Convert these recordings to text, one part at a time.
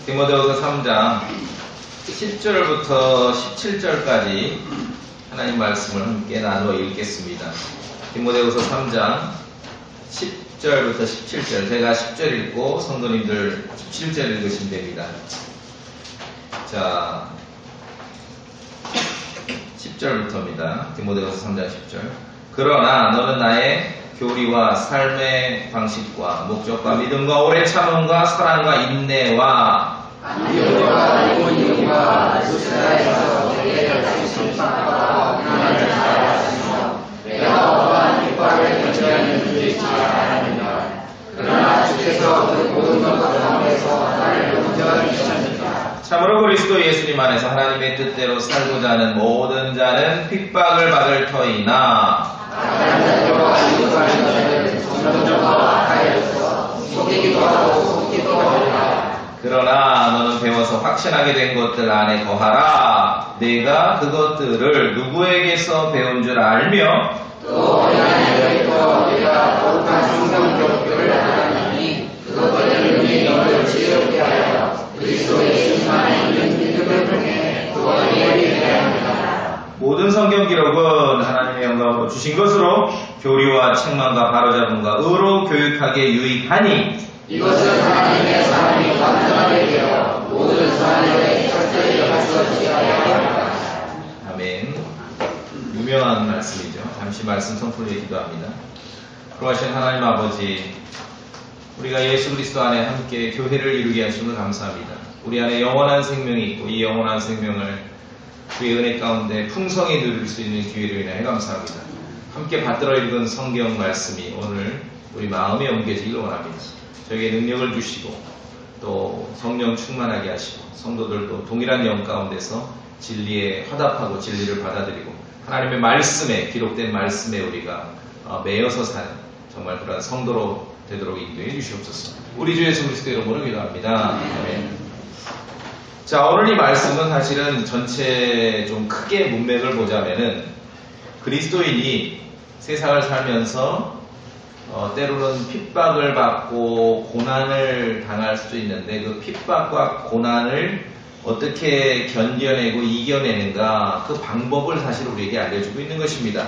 디모데후서 3장 10절부터 17절까지 하나님 말씀을 함께 나누어 읽겠습니다. 디모데후서 3장 10절부터 17절, 제가 10절 읽고 성도님들 17절 읽으시면 됩니다. 자, 10절부터입니다. 디모데후서 3장 10절. 그러나 너는 나의 교리와 삶의 방식과 목적과 믿음과 오래 참음과 사랑과 인내와 안디옥과 이고니온과 루스드라에서 내게를 다니신 사람과 하나님을 잘 아시며 내가 어떠한 핍박을 견디하는지 잘 아느니라. 그러나 주께서 그 모든 것 가운데서 나를 온전히 주셨느니라. 참으로 그리스도 예수님 안에서 하나님의 뜻대로 살고자 하는 모든 자는 핍박을 받을 터이나 다른 자들과 이웃하는 자들은 점점과 악하여져서 속이기도 하고 속기도 하리라. 그러나 너는 배워서 확신하게 된 것들 안에 거하라. 내가 그것들을 누구에게서 배운 줄 알며 또 어린아이에게서 내가 거룩한 성경 교육을 받았나니 그것들을 능히 너를 지혜롭게 하여 그리스도 예수님 안에 있는 믿음을 통해 그 어린이에게 대하느니라. 모든 성경 기록은 하나님의 영광으로 주신 것으로 교리와 책망과 바로잡음과 의로 교육하기에 유익하니 이것은 하나님의 사람이 완전하게 되어 모든 사람에게 철저히 가르쳐지게 하여 합니다. 아멘. 유명한 말씀이죠. 잠시 말씀 선포를 기도합니다. 그러하신 하나님 아버지, 우리가 예수 그리스도 안에 함께 교회를 이루게 하심을 감사합니다. 우리 안에 영원한 생명이 있고 이 영원한 생명을 그의 은혜 가운데 풍성히 누릴 수 있는 기회로 인하여 감사합니다. 함께 받들어 읽은 성경 말씀이 오늘 우리 마음에 옮겨지길 원합니다. 저에게 능력을 주시고 또 성령 충만하게 하시고 성도들도 동일한 영 가운데서 진리에 화답하고 진리를 받아들이고 하나님의 말씀에 기록된 말씀에 우리가 매여서 사는 정말 그런 성도로 되도록 인도해 주시옵소서. 우리 주 예수 그리스도 이름으로 기도합니다. 아멘. 자, 오늘 이 말씀은 사실은 전체 좀 크게 문맥을 보자면은 그리스도인이 세상을 살면서 때로는 핍박을 받고 고난을 당할 수도 있는데 그 핍박과 고난을 어떻게 견뎌내고 이겨내는가 그 방법을 사실 우리에게 알려주고 있는 것입니다.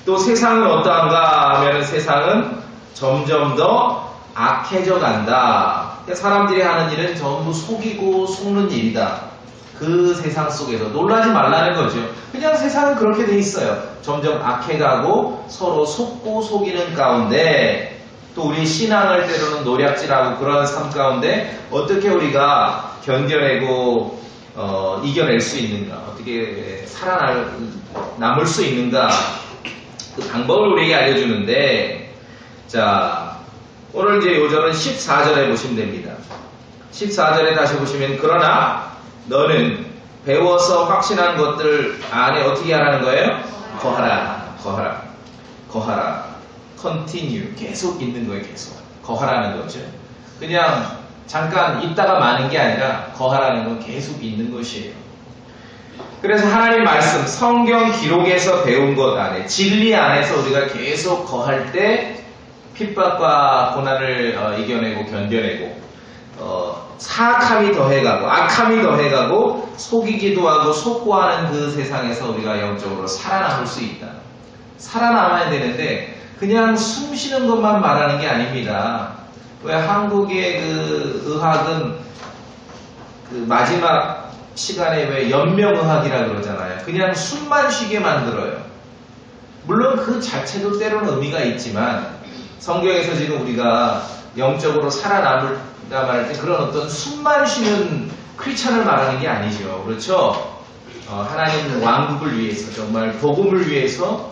또 세상은 어떠한가 하면 세상은 점점 더 악해져 간다. 사람들이 하는 일은 전부 속이고 속는 일이다. 그 세상 속에서 놀라지 말라는 거죠. 그냥 세상은 그렇게 돼 있어요. 점점 악해가고 서로 속고 속이는 가운데 또 우리 신앙을 때로는 노략질하고 그런 삶 가운데 어떻게 우리가 견뎌내고 이겨낼 수 있는가, 어떻게 살아남을 수 있는가 그 방법을 우리에게 알려주는데, 자, 오늘 이제 요절은 14절에 보시면 됩니다. 14절에 다시 보시면 그러나 너는 배워서 확신한 것들 안에 어떻게 하라는 거예요? 거하라, 거하라, 거하라. continue. 계속 있는 거예요, 계속. 거하라는 거죠. 그냥 잠깐 있다가 마는 게 아니라 거하라는 건 계속 있는 것이에요. 그래서 하나님 말씀, 성경 기록에서 배운 것 안에, 진리 안에서 우리가 계속 거할 때 핍박과 고난을 이겨내고 견뎌내고 사악함이 더해가고 악함이 더해가고 속이기도 하고 속고하는 그 세상에서 우리가 영적으로 살아남을 수 있다. 살아남아야 되는데 그냥 숨 쉬는 것만 말하는 게 아닙니다. 왜 한국의 그 의학은 그 마지막 시간에 왜 연명의학이라 그러잖아요. 그냥 숨만 쉬게 만들어요. 물론 그 자체도 때로는 의미가 있지만 성경에서 지금 우리가 영적으로 살아남을까 말할 때 그런 어떤 숨만 쉬는 크리스찬을 말하는 게 아니죠. 그렇죠? 하나님 왕국을 위해서 정말 복음을 위해서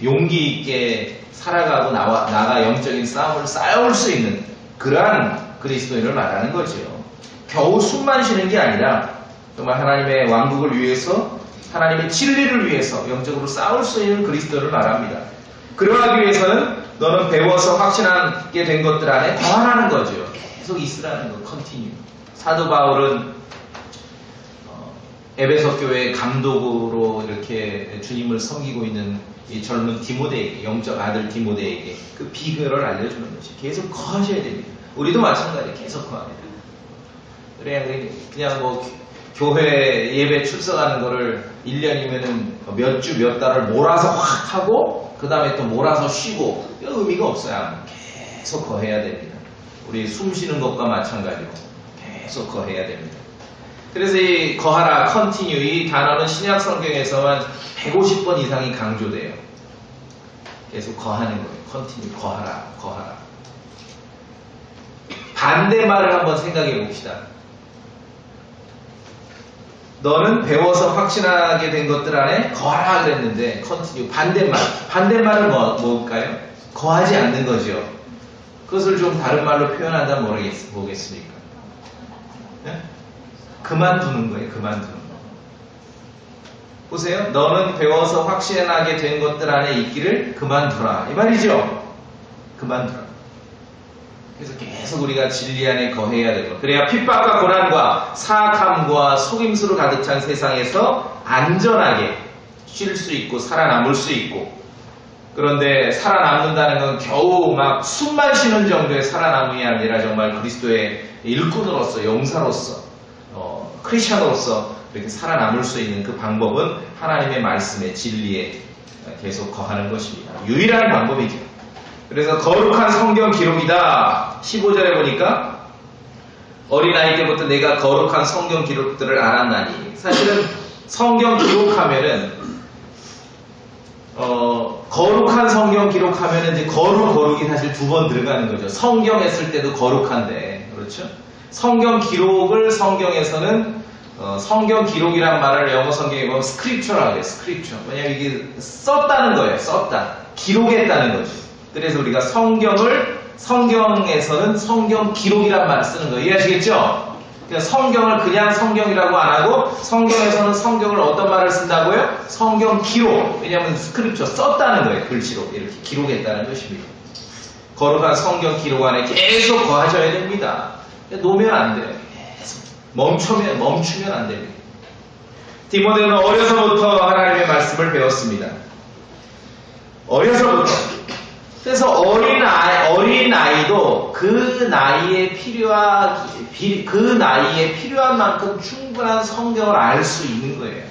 용기 있게 살아가고 나가 영적인 싸움을 싸울 수 있는 그러한 그리스도인을 말하는 거죠. 겨우 숨만 쉬는 게 아니라 정말 하나님의 왕국을 위해서 하나님의 진리를 위해서 영적으로 싸울 수 있는 그리스도를 말합니다. 그러하기 위해서는 너는 배워서 확신하게 된 것들 안에 거하라는 거죠. 계속 있으라는 거, continue. 사도 바울은 에베소 교회의 감독으로 이렇게 주님을 섬기고 있는 이 젊은 디모데에게, 영적 아들 디모데에게 그 비결을 알려주는 것이 계속 거하셔야 됩니다. 우리도 마찬가지로 계속 거합니다. 그냥 뭐 교회 예배 출석하는 거를 1년이면은 몇 주 몇 달을 몰아서 확 하고 그 다음에 또 몰아서 쉬고 의미가 없어요. 계속 거해야 됩니다. 우리 숨 쉬는 것과 마찬가지로 계속 거해야 됩니다. 그래서 이 거하라, continue 이 단어는 신약 성경에서만 150번 이상이 강조돼요. 계속 거하는 거예요. continue, 거하라, 거하라. 반대말을 한번 생각해 봅시다. 너는 배워서 확신하게 된 것들 안에 거하라 그랬는데 continue, 반대말. 반대말은 뭘까요? 거하지 않는 거죠. 그것을 좀 다른 말로 표현한다면 뭐겠습니까? 네? 그만두는 거예요. 그만두는 거. 보세요. 너는 배워서 확신하게 된 것들 안에 있기를 그만두라. 이 말이죠. 그만두라. 그래서 계속 우리가 진리 안에 거해야 되고 그래야 핍박과 고난과 사악함과 속임수로 가득 찬 세상에서 안전하게 쉴 수 있고 살아남을 수 있고 그런데 살아남는다는 건 겨우 막 숨만 쉬는 정도의 살아남음이 아니라 정말 그리스도의 일꾼으로서 용사로서 크리스천으로서 이렇게 살아남을 수 있는 그 방법은 하나님의 말씀의 진리에 계속 거하는 것입니다. 유일한 방법이죠. 그래서 거룩한 성경 기록이다. 15절에 보니까 어린아이 때부터 내가 거룩한 성경 기록들을 알았나니 사실은 성경 기록하면은 거룩한 성경 기록하면은 이제 거룩이 사실 두 번 들어가는 거죠. 성경 했을 때도 거룩한데 그렇죠? 성경 기록을 성경에서는 성경 기록이란 말을 영어 성경에 보면 스크립처라고 해요. 스크립처. 왜냐면 이게 썼다는 거예요. 썼다. 기록했다는 거죠. 그래서 우리가 성경에서는 성경 기록이란 말을 쓰는 거예요. 이해하시겠죠? 그러니까 성경을 그냥 성경이라고 안 하고 성경에서는 성경을 어떤 말을 쓴다고요? 성경 기록. 왜냐하면 스크립처 썼다는 거예요. 글씨로 이렇게 기록했다는 것입니다. 거룩한 성경 기록 안에 계속 거하셔야 됩니다. 놓으면 안 돼요. 계속 멈추면 안 됩니다. 디모데는 어려서부터 하나님의 말씀을 배웠습니다. 어려서부터. 그래서 어린아이도 그 나이에 필요한 만큼 충분한 성경을 알 수 있는 거예요.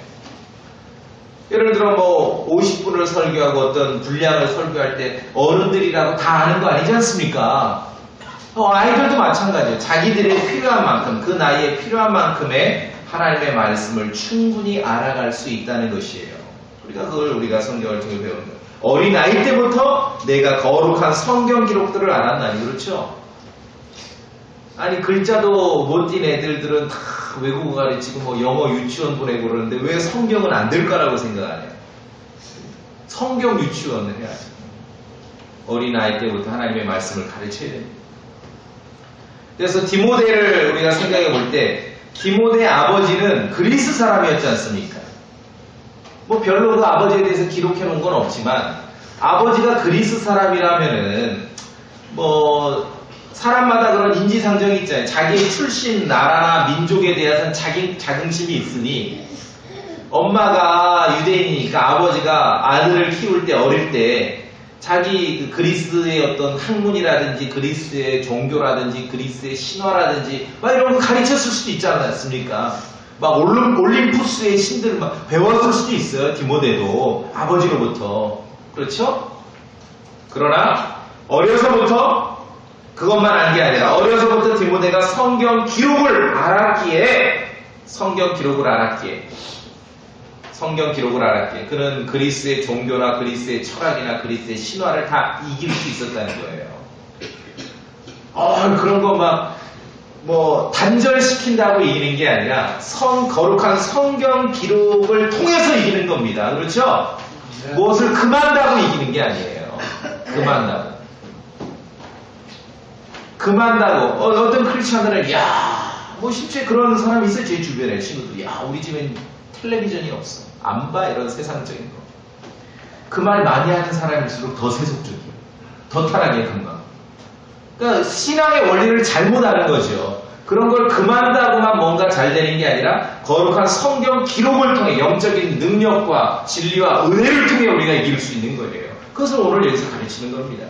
예를 들어 뭐 50분을 설교하고 어떤 분량을 설교할 때 어른들이라고 다 아는 거 아니지 않습니까? 아이들도 마찬가지예요. 자기들의 필요한 만큼, 그 나이에 필요한 만큼의 하나님의 말씀을 충분히 알아갈 수 있다는 것이에요. 우리가 성경을 통해 배우는 거예요. 어린아이 때부터 내가 거룩한 성경 기록들을 알았나니 그렇죠? 아니 글자도 못 띈 애들은 다 외국어 가르치고 뭐 영어 유치원 보내고 그러는데 왜 성경은 안 될까라고 생각하냐? 성경 유치원을 해야죠. 어린아이 때부터 하나님의 말씀을 가르쳐야 됩니다. 그래서 디모데를 우리가 생각해 볼 때 디모데의 아버지는 그리스 사람이었지 않습니까? 뭐 별로 그 아버지에 대해서 기록해 놓은 건 없지만 아버지가 그리스 사람이라면은 뭐 사람마다 그런 인지상정이 있잖아요. 자기의 출신 나라나 민족에 대해서는 자긍심이 있으니 엄마가 유대인이니까 아버지가 아들을 키울 때 어릴 때 자기 그리스의 어떤 학문이라든지 그리스의 종교라든지 그리스의 신화라든지 막 이런 거 가르쳤을 수도 있지 않습니까? 막 올림푸스의 신들을 막 배웠을 수도 있어요. 디모데도 아버지로부터. 그렇죠? 그러나 어려서부터 그것만 안 게 아니라 어려서부터 디모데가 성경 기록을 알았기에 그는 그리스의 종교나 그리스의 철학이나 그리스의 신화를 다 이길 수 있었다는 거예요. 그런 거 막 뭐 단절시킨다고 이기는 게 아니라 거룩한 성경 기록을 통해서 이기는 겁니다. 그렇죠? 무엇을 금한다고 이기는 게 아니에요. 금한다고. 어떤 크리스천들은 뭐 실제 그런 사람이 있어요. 제 주변에 친구들. 우리 집엔 텔레비전이 없어. 안 봐. 이런 세상적인 거. 그 말 많이 하는 사람일수록 더 세속적이에요. 더 타락의 근거. 그러니까 신앙의 원리를 잘못 아는 거죠. 그런 걸 금한다고만 뭔가 잘 되는 게 아니라 거룩한 성경 기록을 통해 영적인 능력과 진리와 은혜를 통해 우리가 이길 수 있는 거예요. 그것을 오늘 여기서 가르치는 겁니다.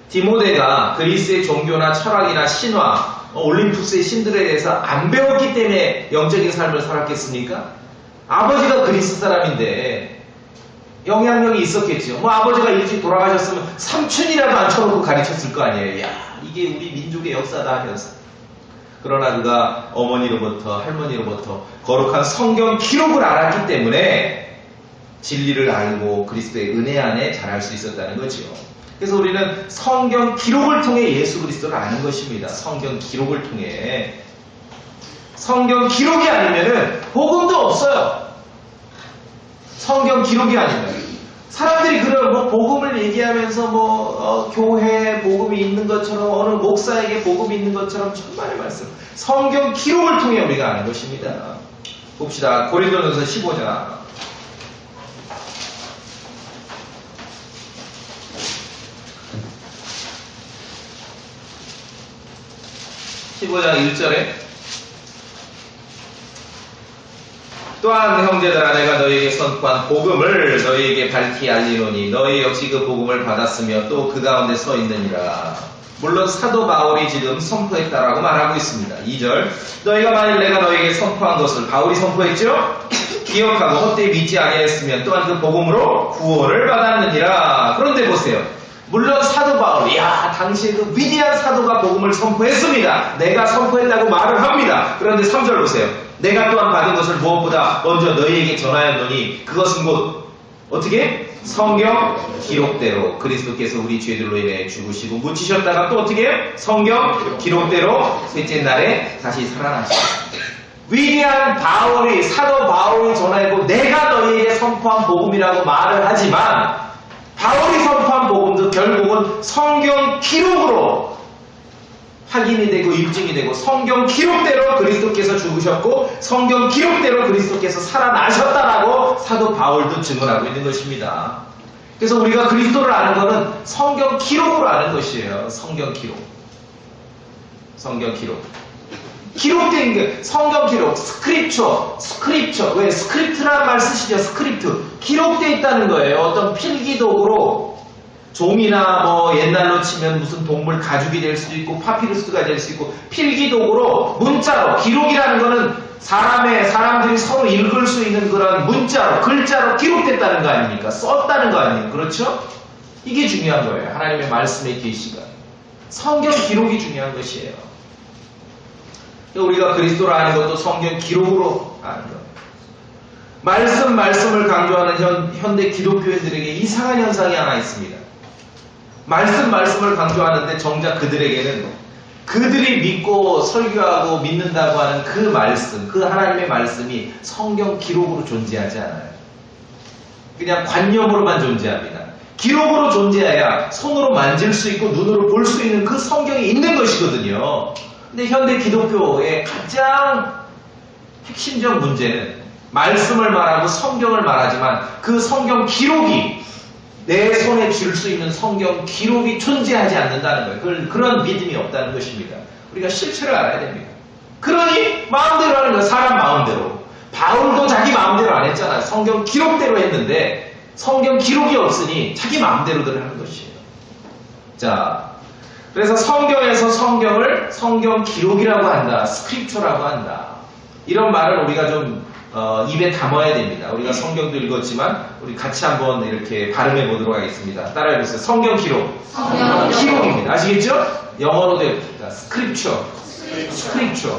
디모데가 그리스의 종교나 철학이나 신화, 올림푸스의 신들에 대해서 안 배웠기 때문에 영적인 삶을 살았겠습니까? 아버지가 그리스 사람인데 영향력이 있었겠죠. 뭐 아버지가 일찍 돌아가셨으면 삼촌이라도 앉혀놓고 가르쳤을 거 아니에요. 야, 이게 우리 민족의 역사다 하면서. 그러나 그가 어머니로부터 할머니로부터 거룩한 성경 기록을 알았기 때문에 진리를 알고 그리스도의 은혜 안에 자랄 수 있었다는 거죠. 그래서 우리는 성경 기록을 통해 예수 그리스도를 아는 것입니다. 성경 기록을 통해. 성경 기록이 아니면은 복음도 없어요. 성경 기록이 아니면. 사람들이 그런 뭐 복음을 얘기하면서 교회에 복음이 있는 것처럼 어느 목사에게 복음이 있는 것처럼 천만의 말씀. 성경 기록을 통해 우리가 아는 것입니다. 봅시다. 고린도전서 15장. 15장 1절에 또한 형제들아 내가 너희에게 선포한 복음을 너희에게 밝히 알리노니 너희 역시 그 복음을 받았으며 또 그 가운데 서 있느니라. 물론 사도 바울이 지금 선포했다라고 말하고 있습니다. 2절 너희가 만일 내가 너희에게 선포한 것을 바울이 선포했죠? 기억하고 헛되이 믿지 아니하였으면 또한 그 복음으로 구원을 받았느니라. 그런데 보세요. 물론 사도 바울, 당시에 그 위대한 사도가 복음을 선포했습니다. 내가 선포했다고 말을 합니다. 그런데 3절 보세요. 내가 또한 받은 것을 무엇보다 먼저 너희에게 전하였노니 그것은 곧 어떻게? 성경 기록대로 그리스도께서 우리 죄들로 인해 죽으시고 묻히셨다가 또 어떻게? 성경 기록대로 셋째 날에 다시 살아나셨다. 위대한 바울이 사도 바울이 전하고 내가 너희에게 선포한 복음이라고 말을 하지만 바울이 선포한 복음도 결국은 성경 기록으로 확인이 되고 입증이 되고 성경 기록대로 그리스도께서 죽으셨고 성경 기록대로 그리스도께서 살아나셨다라고 사도 바울도 증언하고 있는 것입니다. 그래서 우리가 그리스도를 아는 것은 성경 기록으로 아는 것이에요. 성경 기록. 성경 기록. 기록된 게 성경 기록, 스크립처. 왜 스크립트라는 말 쓰시죠? 스크립트. 기록되어 있다는 거예요. 어떤 필기독으로 종이나 옛날로 치면 무슨 동물 가죽이 될 수도 있고 파피루스가 될 수 있고 필기독으로 문자로 기록이라는 거는 사람들이 서로 읽을 수 있는 그런 문자로 글자로 기록됐다는 거 아닙니까? 썼다는 거 아닙니까? 그렇죠? 이게 중요한 거예요. 하나님의 말씀의 계시가. 성경 기록이 중요한 것이에요. 우리가 그리스도를 아는 것도 성경 기록으로 아는 거예요. 말씀을 강조하는 현대 기독교인들에게 이상한 현상이 하나 있습니다. 말씀을 강조하는데 정작 그들에게는 그들이 믿고 설교하고 믿는다고 하는 그 말씀, 그 하나님의 말씀이 성경 기록으로 존재하지 않아요. 그냥 관념으로만 존재합니다. 기록으로 존재해야 손으로 만질 수 있고 눈으로 볼 수 있는 그 성경이 있는 것이거든요. 근데 현대 기독교의 가장 핵심적 문제는 말씀을 말하고 성경을 말하지만 그 성경 기록이 내 손에 쥘 수 있는 성경 기록이 존재하지 않는다는 거예요. 그런 믿음이 없다는 것입니다. 우리가 실체를 알아야 됩니다. 그러니 마음대로 하는 거예요. 사람 마음대로. 바울도 자기 마음대로 안 했잖아요. 성경 기록대로 했는데 성경 기록이 없으니 자기 마음대로들 하는 것이에요. 자, 그래서 성경에서 성경을 성경 기록이라고 한다. 스크립처라고 한다. 이런 말을 우리가 좀 입에 담아야 됩니다. 우리가 성경도 읽었지만 우리 같이 한번 이렇게 발음해 보도록 하겠습니다. 따라해 보세요. 성경 기록. 기록입니다. 아시겠죠? 영어로 됩니다. 스크립처. 예, 스크립처.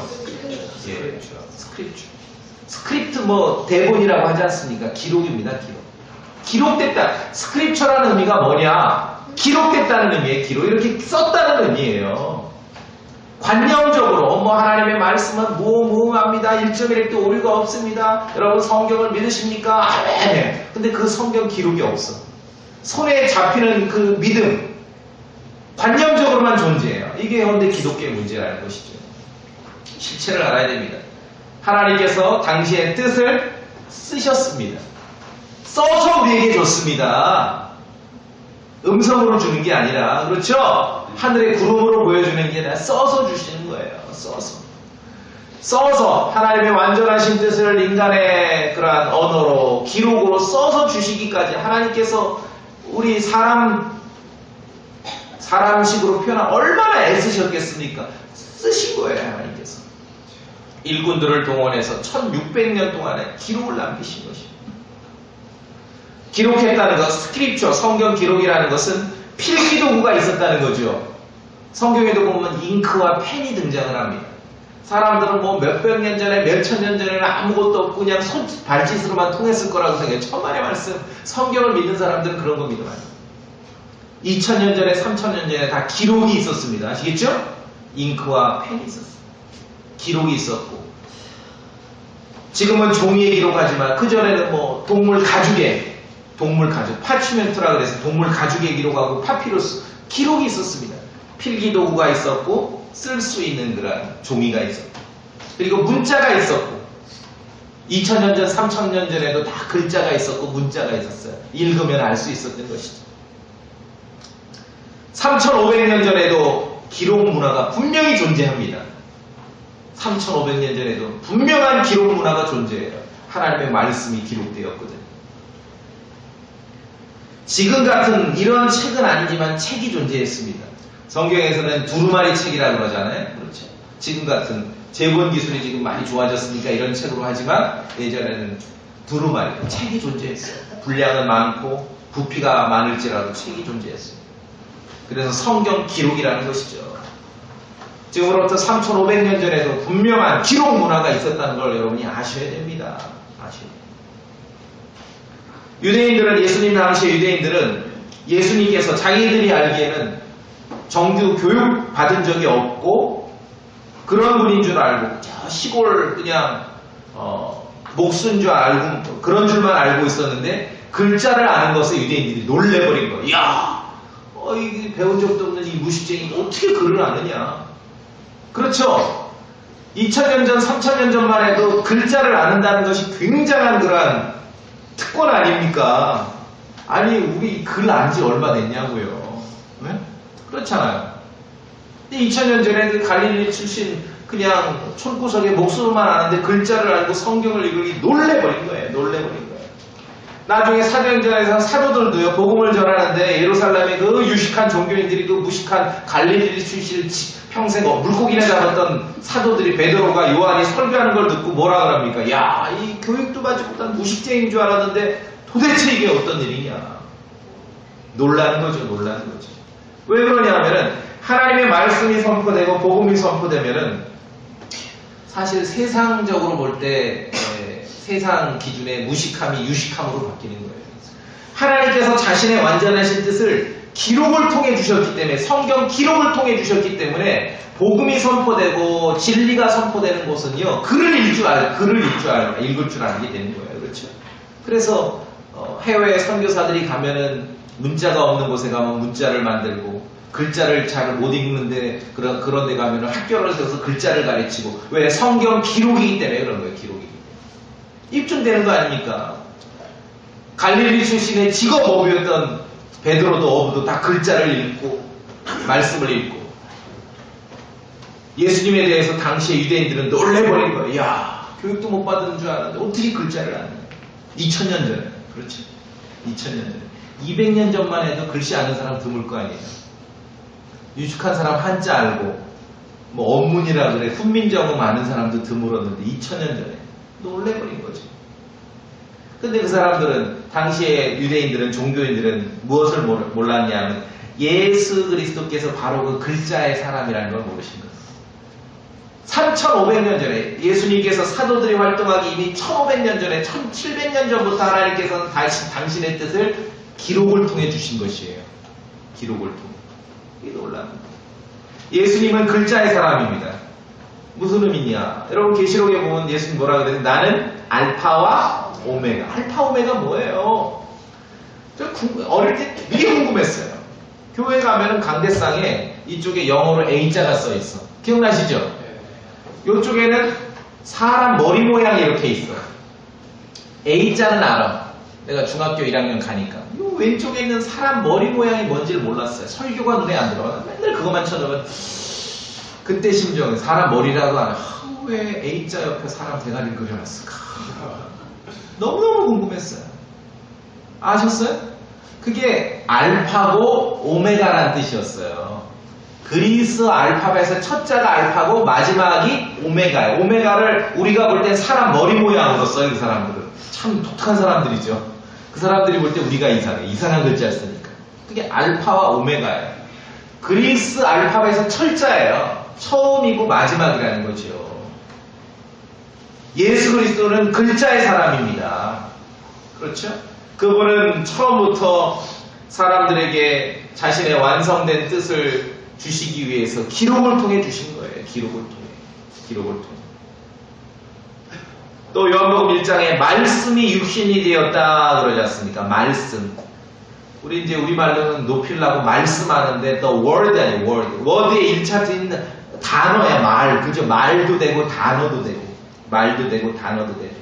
스크립트 대본이라고 하지 않습니까? 기록입니다. 기록됐다. 스크립처라는 의미가 뭐냐? 기록됐다는 의미의 기록. 이렇게 썼다는 의미예요. 관념적으로 하나님의 말씀은 무궁합니다. 1.1도 오류가 없습니다. 여러분 성경을 믿으십니까? 아멘. 근데 그 성경 기록이 없어. 손에 잡히는 그 믿음 관념적으로만 존재해요. 이게 현대 기독교의 문제라는 것이죠. 실체를 알아야 됩니다. 하나님께서 당시의 뜻을 쓰셨습니다. 써서 우리에게 줬습니다. 음성으로 주는 게 아니라, 그렇죠? 하늘의 구름으로 보여주는 게 아니라 써서 주시는 거예요. 써서 하나님의 완전하신 뜻을 인간의 그러한 언어로 기록으로 써서 주시기까지 하나님께서 우리 사람식으로 표현한 얼마나 애쓰셨겠습니까? 쓰신 거예요, 하나님께서. 일꾼들을 동원해서 1600년 동안에 기록을 남기신 것입니다. 기록했다는 것, 스크립처, 성경 기록이라는 것은 필기도구가 있었다는 거죠. 성경에도 보면 잉크와 펜이 등장을 합니다. 사람들은 뭐 몇백 년 전에 몇천 년 전에는 아무것도 없고 그냥 발짓으로만 통했을 거라고 생각해요. 천만의 말씀, 성경을 믿는 사람들은 그런 겁니다. 2000년 전에 3000년 전에 다 기록이 있었습니다. 아시겠죠? 잉크와 펜이 있었어요. 기록이 있었고 지금은 종이에 기록하지만 그전에는 뭐 동물 가죽, 파치멘트라 그래서 동물 가죽에 기록하고 파피루스 기록이 있었습니다. 필기도구가 있었고 쓸 수 있는 그런 종이가 있었고 그리고 문자가 있었고 2000년 전, 3000년 전에도 다 글자가 있었고 문자가 있었어요. 읽으면 알 수 있었던 것이죠. 3500년 전에도 기록 문화가 분명히 존재합니다. 3500년 전에도 분명한 기록 문화가 존재해요. 하나님의 말씀이 기록되었거든요. 지금 같은 이런 책은 아니지만 책이 존재했습니다. 성경에서는 두루마리 책이라고 그러잖아요. 그렇죠. 지금 같은 제본 기술이 지금 많이 좋아졌으니까 이런 책으로 하지만 예전에는 두루마리 책이 존재했어요. 분량은 많고 부피가 많을지라도 책이 존재했어요. 그래서 성경 기록이라는 것이죠. 지금으로부터 3500년 전에도 분명한 기록 문화가 있었다는 걸 여러분이 아셔야 됩니다. 아셔야 돼요. 유대인들은 예수님 당시의 유대인들은 예수님께서 자기들이 알기에는 정규 교육 받은 적이 없고 그런 분인 줄 알고 저 시골 그냥 목수인 줄 알고 그런 줄만 알고 있었는데 글자를 아는 것에 유대인들이 놀래버린 거예요. 야, 이게 배운 적도 없는 이 무식쟁이가 어떻게 글을 아느냐. 그렇죠. 2000년 전, 3000년 전만 해도 글자를 아는다는 것이 굉장한 그러한 특권 아닙니까? 아니 우리 글 안지 얼마 됐냐고요. 네? 그렇잖아요. 2000년 전에 갈릴리 출신 그냥 촌구석에 목소리만 아는데 글자를 알고 성경을 읽으니 놀래버린 거예요. 나중에 사도행전에서 사도들도요 복음을 전하는데 예루살렘의 그 유식한 종교인들이 그 무식한 갈릴리 출신 평생 물고기나 잡았던 사도들이 베드로가 요한이 설교하는 걸 듣고 뭐라 그럽니까? 야, 이 교육도 받지 못한 무식쟁이인 줄 알았는데 도대체 이게 어떤 일이냐? 놀라는 거죠. 왜 그러냐 하면은 하나님의 말씀이 선포되고 복음이 선포되면은 사실 세상적으로 볼 때 세상 기준의 무식함이 유식함으로 바뀌는 거예요. 하나님께서 자신의 완전하신 뜻을 기록을 통해 주셨기 때문에 성경 기록을 통해 주셨기 때문에 복음이 선포되고 진리가 선포되는 곳은요 글을 읽을 줄 알게 되는 거예요. 그렇죠? 그래서 해외 선교사들이 가면은 문자가 없는 곳에 가면 문자를 만들고 글자를 잘 못 읽는데 그런 데 가면은 학교를 세워서 글자를 가르치고 왜 성경 기록이기 때문에 그런 거예요. 기록이기 때문에 입증되는 거 아닙니까? 갈릴리 출신의 직업 어부였던 베드로도 어부도 다 글자를 읽고 말씀을 읽고 예수님에 대해서 당시의 유대인들은 놀래버린 거예요. 야, 교육도 못 받은 줄 알았는데 어떻게 글자를 아느냐. 2000년 전에. 그렇죠. 2000년 전에. 200년 전만 해도 글씨 아는 사람 드물 거 아니에요. 유식한 사람 한자 알고 뭐 언문이라 그래 훈민정음 아는 사람도 드물었는데 2000년 전에 놀래버린 거죠. 근데 그 사람들은 당시의 유대인들은 종교인들은 무엇을 몰랐냐면 예수 그리스도께서 바로 그 글자의 사람이라는 걸 모르신 거예요. 3500년 전에 예수님께서 사도들이 활동하기 이미 1500년 전에 1700년 전부터 하나님께서는 당신의 뜻을 기록을 통해 주신 것이에요. 기록을 통해. 이게 놀랍니다. 예수님은 글자의 사람입니다. 무슨 의미냐? 여러분 계시록에 보면 예수님 뭐라 그래요? 나는 알파와 오메가. 알파 오메가 뭐예요? 저 어릴 때 되게 궁금했어요. 교회 가면은 강대상에 이쪽에 영어로 A자가 써 있어. 기억나시죠? 이쪽에는 사람 머리 모양이 이렇게 있어. A자는 알아. 내가 중학교 1학년 가니까. 이 왼쪽에 있는 사람 머리 모양이 뭔지를 몰랐어요. 설교가 눈에 안 들어가. 맨날 그것만 쳐다보면 그때 심정은 사람 머리라도 안 해. 왜 A자 옆에 사람 대가리를 그려놨을까? 너무너무 궁금했어요. 아셨어요? 그게 알파고 오메가라는 뜻이었어요. 그리스 알파벳의 첫 자가 알파고 마지막이 오메가예요. 오메가를 우리가 볼 땐 사람 머리 모양으로 써요. 그 사람들은. 참 독특한 사람들이죠. 그 사람들이 볼 때 우리가 이상해. 이상한 글자를 쓰니까. 그게 알파와 오메가예요. 그리스 알파벳의 철자예요. 처음이고 마지막이라는 거죠. 예수 그리스도는 글자의 사람입니다. 그렇죠? 그분은 처음부터 사람들에게 자신의 완성된 뜻을 주시기 위해서 기록을 통해 주신 거예요. 기록을 통해. 또 요한복음 1장에 말씀이 육신이 되었다 그러지 않습니까? 말씀. 우리 이제 우리말로는 높이려고 말씀하는데 또 word 아니에요. word의 1차적인 단어야. 말. 그죠? 말도 되고 단어도 되고 말도 되고 단어도 되고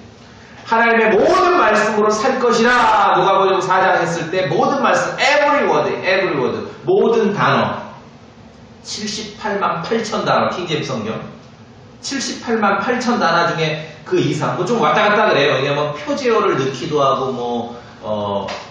하나님의 모든 말씀으로 살 것이라 누가복음 4장 했을 때 모든 말씀 every word 모든 단어 78만 8천 단어 킹제임스 성경 78만 8천 단어 중에 그 이상 뭐 좀 왔다 갔다 그래요. 왜냐면 표제어를 넣기도 하고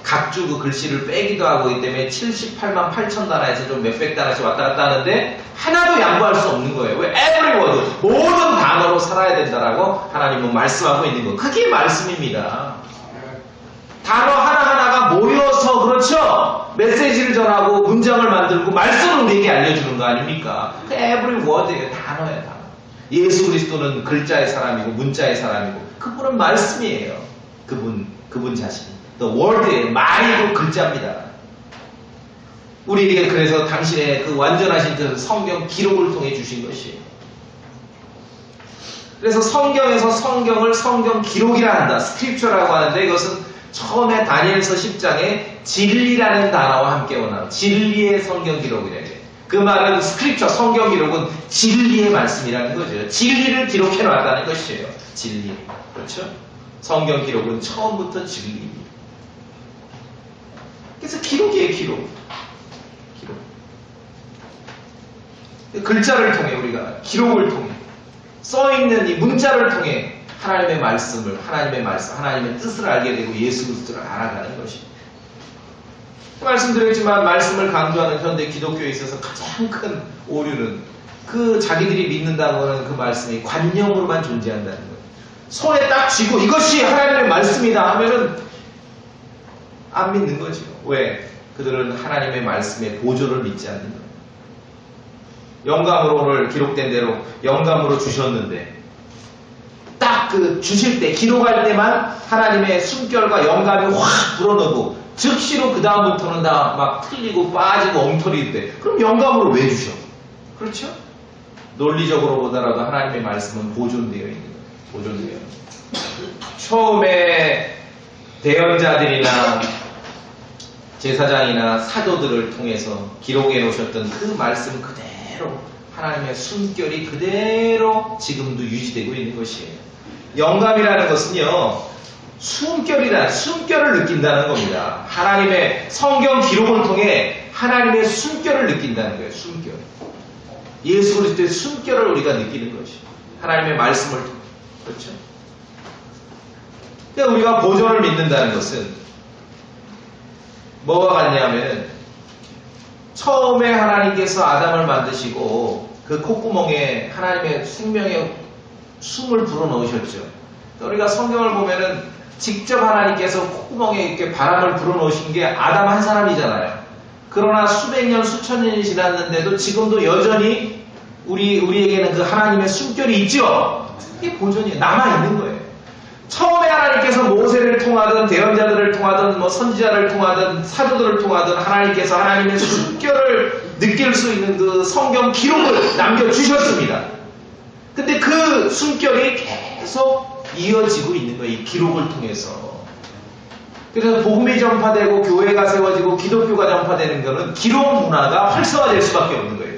각주 그 글씨를 빼기도 하고 있기 때문에 78만 8천 단어에서 좀 몇백 단어씩 왔다 갔다 하는데 하나도 양보할 수 없는 거예요. 왜? every word 모든 단어로 살아야 된다라고 하나님은 말씀하고 있는 거. 그게 말씀입니다. 단어 하나하나가 모여서 그렇죠. 메시지를 전하고 문장을 만들고 말씀을 우리에게 알려주는 거 아닙니까? 그 every word예요. 단어예요. 단어. 예수 그리스도는 글자의 사람이고 문자의 사람이고 그분은 말씀이에요. 그분 자신. The word의 말이고 글자입니다. 우리에게 그래서 당신의 그 완전하신 그 성경 기록을 통해 주신 것이에요. 그래서 성경에서 성경을 성경 기록이라 한다. 스크립처라고 하는데 이것은 처음에 다니엘서 10장에 진리라는 단어와 함께 원하는 진리의 성경 기록이래요. 그 말은 스크립처 성경 기록은 진리의 말씀이라는 거죠. 진리를 기록해 놨다는 것이에요. 진리. 그렇죠? 성경 기록은 처음부터 진리입니다. 그래서 기록이에요. 기록. 글자를 통해 우리가 기록을 통해 써있는 이 문자를 통해 하나님의 말씀을 하나님의 뜻을 알게 되고 예수 그리스도를 알아가는 것입니다. 말씀드렸지만 말씀을 강조하는 현대 기독교에 있어서 가장 큰 오류는 그 자기들이 믿는다고 하는 그 말씀이 관념으로만 존재한다는 거예요. 손에 딱 쥐고 이것이 하나님의 말씀이다 하면은 안 믿는 거죠. 왜? 그들은 하나님의 말씀의 보조를 믿지 않는 거예요. 영감으로 오늘 기록된 대로 영감으로 주셨는데 딱 그 주실 때 기록할 때만 하나님의 숨결과 영감이 확 불어넣고 즉시로 그 다음부터는 다 막 틀리고 빠지고 엉터리일 때 그럼 영감으로 왜 주셔? 그렇죠? 논리적으로 보더라도 하나님의 말씀은 보존되어 있는 거예요. 보존되어. 처음에 대언자들이나 제사장이나 사도들을 통해서 기록해 놓으셨던 그 말씀 그대로 하나님의 숨결이 그대로 지금도 유지되고 있는 것이에요. 영감이라는 것은요, 숨결을 느낀다는 겁니다. 하나님의 성경 기록을 통해 하나님의 숨결을 느낀다는 거예요. 숨결. 예수 그리스도의 숨결을 우리가 느끼는 것이죠. 하나님의 말씀을 통해. 그렇죠? 근데 우리가 보존을 믿는다는 것은 뭐와 같냐면 처음에 하나님께서 아담을 만드시고 그 콧구멍에 하나님의 생명의 숨을 불어넣으셨죠. 우리가 성경을 보면은 직접 하나님께서 콧구멍에 이렇게 바람을 불어넣으신 게 아담 한 사람이잖아요. 그러나 수백 년, 수천 년이 지났는데도 지금도 여전히 우리에게는 그 하나님의 숨결이 있죠. 이게 보존이 남아있는 거예요. 처음에 하나님께서 모세를 통하든 대언자들을 통하든 뭐 선지자를 통하든 사도들을 통하든 하나님께서 하나님의 숨결을 느낄 수 있는 그 성경 기록을 남겨주셨습니다. 근데 그 숨결이 계속 이어지고 있는 거예요. 이 기록을 통해서. 그래서 복음이 전파되고 교회가 세워지고 기독교가 전파되는 거는 기록 문화가 활성화될 수밖에 없는 거예요.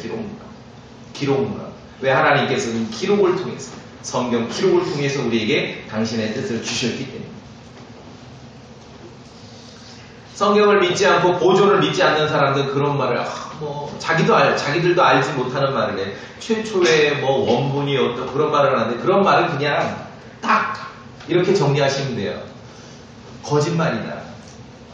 기록 문화. 왜? 하나님께서는 기록을 통해서 성경 기록을 통해서 우리에게 당신의 뜻을 주셨기 때문에. 성경을 믿지 않고 보존을 믿지 않는 사람들은 그런 말을 자기들도 알지 못하는 말을 해. 최초의 뭐 원본이 어떤 그런 말을 하는데 그런 말을 그냥 딱 이렇게 정리하시면 돼요. 거짓말이다.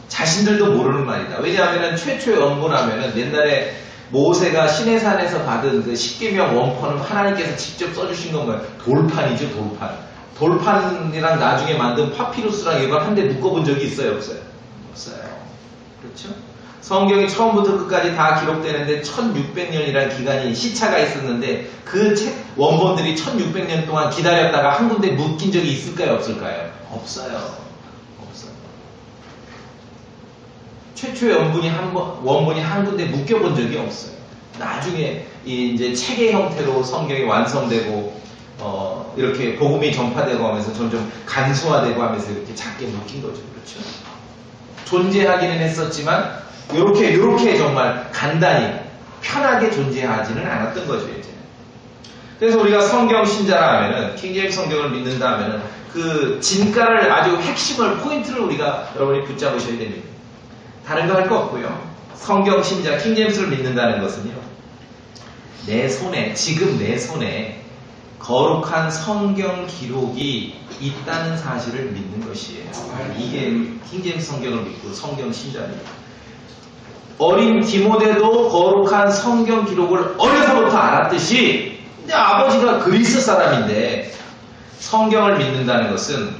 자신들도 모르는 말이다. 왜냐하면 최초의 원본 하면은 옛날에 모세가 시내산에서 받은 그 십계명 원본은 하나님께서 직접 써주신 건가요? 돌판이죠, 돌판. 돌판이랑 나중에 만든 파피루스랑 이걸 한데 묶어본 적이 있어요, 없어요? 없어요. 그렇죠? 성경이 처음부터 끝까지 다 기록되는데 1600년이라는 기간이 시차가 있었는데 그 책 원본들이 1600년 동안 기다렸다가 한 군데 묶인 적이 있을까요, 없을까요? 없어요. 없어요. 최초의 원본이 한 군데 묶여본 적이 없어요. 나중에 이제 책의 형태로 성경이 완성되고 이렇게 복음이 전파되고 하면서 점점 간소화되고 하면서 이렇게 작게 묶인 거죠. 그렇죠? 존재하기는 했었지만 이렇게 정말 간단히 편하게 존재하지는 않았던 거죠. 이제. 그래서 우리가 성경 신자라 하면은 킹제임스 성경을 믿는다 하면은 그 진가를 아주 핵심을 포인트를 우리가 여러분이 붙잡으셔야 됩니다. 다른 거 할 거 없고요. 성경 신자 킹제임스를 믿는다는 것은요. 내 손에 지금 내 손에 거룩한 성경 기록이 있다는 사실을 믿는 것이에요. 이게 킹제임스 성경을 믿고 성경 신자입니다. 어린 디모데도 거룩한 성경 기록을 어려서부터 알았듯이 근데 아버지가 그리스 사람인데 성경을 믿는다는 것은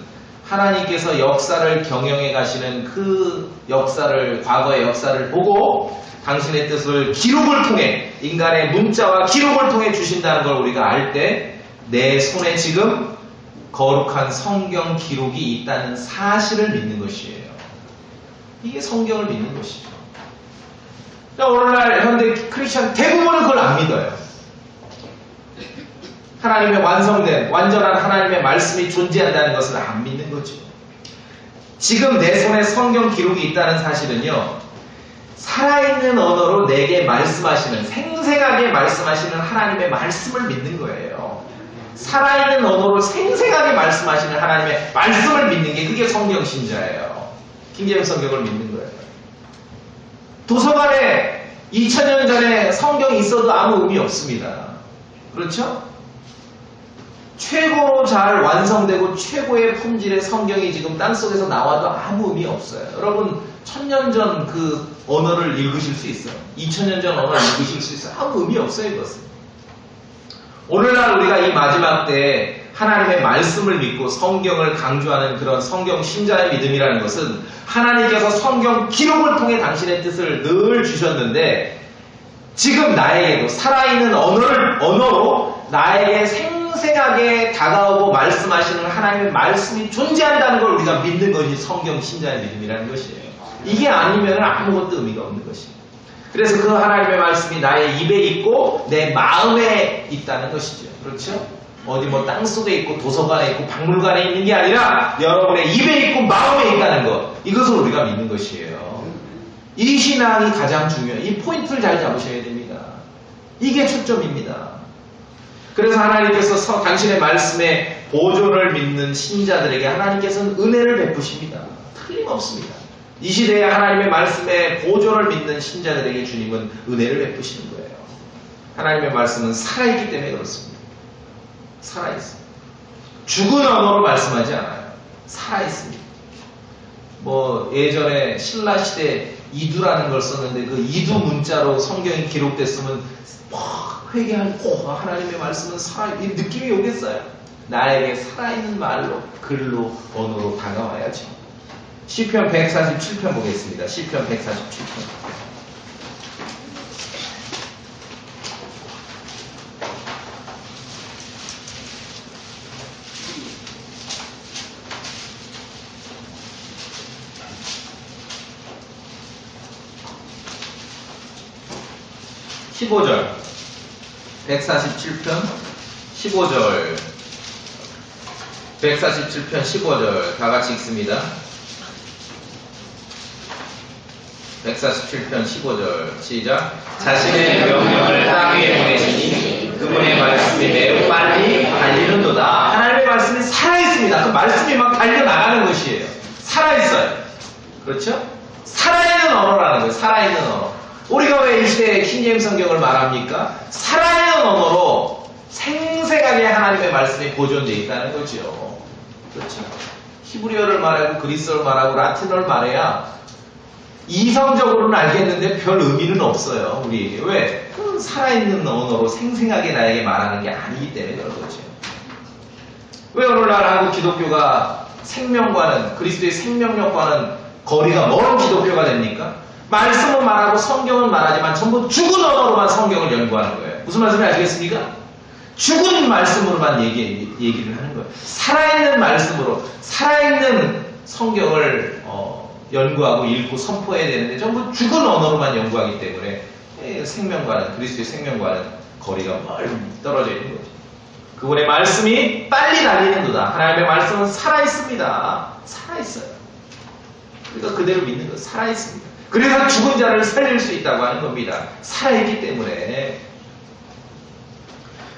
하나님께서 역사를 경영해 가시는 그 역사를 과거의 역사를 보고 당신의 뜻을 기록을 통해 인간의 문자와 기록을 통해 주신다는 걸 우리가 알 때 내 손에 지금 거룩한 성경 기록이 있다는 사실을 믿는 것이에요. 이게 성경을 믿는 것이죠. 오늘날 현대 크리스천 대부분은 그걸 안 믿어요. 하나님의 완성된 완전한 하나님의 말씀이 존재한다는 것을 안 믿는 거죠. 지금 내 손에 성경 기록이 있다는 사실은요. 살아있는 언어로 내게 말씀하시는 생생하게 말씀하시는 하나님의 말씀을 믿는 거예요. 살아있는 언어로 생생하게 말씀하시는 하나님의 말씀을 믿는 게 그게 성경 신자예요. 킹제임스 성경을 믿는 거예요. 도서관에 2000년 전에 성경이 있어도 아무 의미 없습니다. 그렇죠? 최고로 잘 완성되고 최고의 품질의 성경이 지금 땅속에서 나와도 아무 의미 없어요. 여러분 1000년 전 그 언어를 읽으실 수 있어요. 2000년 전 언어를 읽으실 수 있어요. 아무 의미 없어요. 이것은. 오늘날 우리가 이 마지막 때에 하나님의 말씀을 믿고 성경을 강조하는 그런 성경 신자의 믿음이라는 것은 하나님께서 성경 기록을 통해 당신의 뜻을 늘 주셨는데 지금 나에게도 살아있는 언어로 나에게 생생하게 다가오고 말씀하시는 하나님의 말씀이 존재한다는 걸 우리가 믿는 것이 성경 신자의 믿음이라는 것이에요. 이게 아니면 아무것도 의미가 없는 것이에요. 그래서 그 하나님의 말씀이 나의 입에 있고 내 마음에 있다는 것이죠. 그렇죠? 어디 뭐 땅속에 있고 도서관에 있고 박물관에 있는 게 아니라 여러분의 입에 있고 마음에 있다는 것. 이것을 우리가 믿는 것이에요. 이 신앙이 가장 중요해요. 이 포인트를 잘 잡으셔야 됩니다. 이게 초점입니다. 그래서 하나님께서 당신의 말씀에 보존을 믿는 신자들에게 하나님께서는 은혜를 베푸십니다. 틀림없습니다. 이 시대에 하나님의 말씀에 보존을 믿는 신자들에게 주님은 은혜를 베푸시는 거예요. 하나님의 말씀은 살아있기 때문에 그렇습니다. 살아있습니다. 죽은 언어로 말씀하지 않아요. 살아있습니다. 뭐 예전에 신라시대 이두라는 걸 썼는데 그 이두 문자로 성경이 기록됐으면 막 회개하고 하나님의 말씀은 이 느낌이 오겠어요. 나에게 살아있는 말로 글로 언어로 다가와야죠. 시편 147편 보겠습니다. 시편 147편. (15절) 147편 15절 147편 15절 다같이 읽습니다. 147편 15절 시작. 자신의 명령을 땅 위에 보내시니 그분의 말씀이 매우 빨리 달리는도다. 하나님의 말씀이 살아있습니다. 그 말씀이 막 달려나가는 것이에요. 살아있어요. 그렇죠? 살아있는 언어라는 거예요. 살아있는 언어. 우리가 왜 이 시대에 킹제임스 성경을 말합니까? 살아있는 언어로 생생하게 하나님의 말씀이 보존되어 있다는 거죠. 그렇죠? 히브리어를 말하고 그리스어를 말하고 라틴어를 말해야 이성적으로는 알겠는데 별 의미는 없어요. 우리에게. 왜? 그건 살아있는 언어로 생생하게 나에게 말하는 게 아니기 때문에 그런 거죠. 왜 오늘날 한국 기독교가 생명과는, 그리스도의 생명력과는 거리가 먼 기독교가 됩니까? 말씀은 말하고 성경은 말하지만 전부 죽은 언어로만 성경을 연구하는 거예요. 무슨 말씀인지 아시겠습니까? 죽은 말씀으로만 얘기를 하는 거예요. 살아있는 말씀으로, 살아있는 성경을 연구하고 읽고 선포해야 되는데 전부 죽은 언어로만 연구하기 때문에 생명과는, 그리스도의 생명과는 거리가 멀리 떨어져 있는 거죠. 그분의 말씀이 빨리 달리는도다. 하나님의 말씀은 살아있습니다. 살아있어요. 그러니까 그대로 믿는 거 살아있습니다. 그래서 죽은 자를 살릴 수 있다고 하는 겁니다. 살아있기 때문에.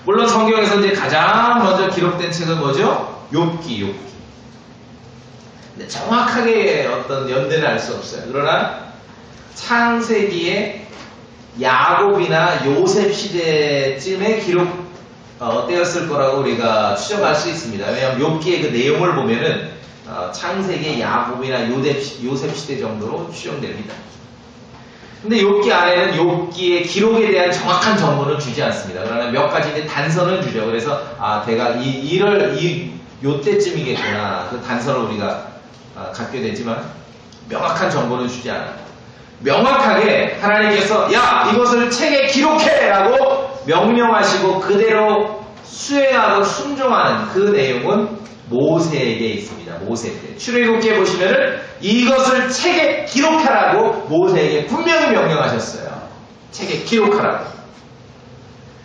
물론 성경에서 이제 가장 먼저 기록된 책은 뭐죠? 욥기. 근데 정확하게 어떤 연대는 알 수 없어요. 그러나 창세기에 야곱이나 요셉 시대쯤에 기록되었을 거라고 우리가 추정할 수 있습니다. 왜냐하면 욥기의 그 내용을 보면은 창세기의 야곱이나 요셉 시대 정도로 추정됩니다. 근데 욥기 안에는 욥기의 기록에 대한 정확한 정보는 주지 않습니다. 그러나 몇 가지 단서는 주죠. 그래서 대가 요때쯤이겠구나. 그 단서를 우리가 갖게 되지만 명확한 정보는 주지 않아요. 명확하게 하나님께서 야 이것을 책에 기록해 라고 명령하시고 그대로 수행하고 순종하는 그 내용은 모세에게 있습니다. 모세 때 출애굽기에 보시면은 이것을 책에 기록하라고 모세에게 분명히 명령하셨어요. 책에 기록하라고.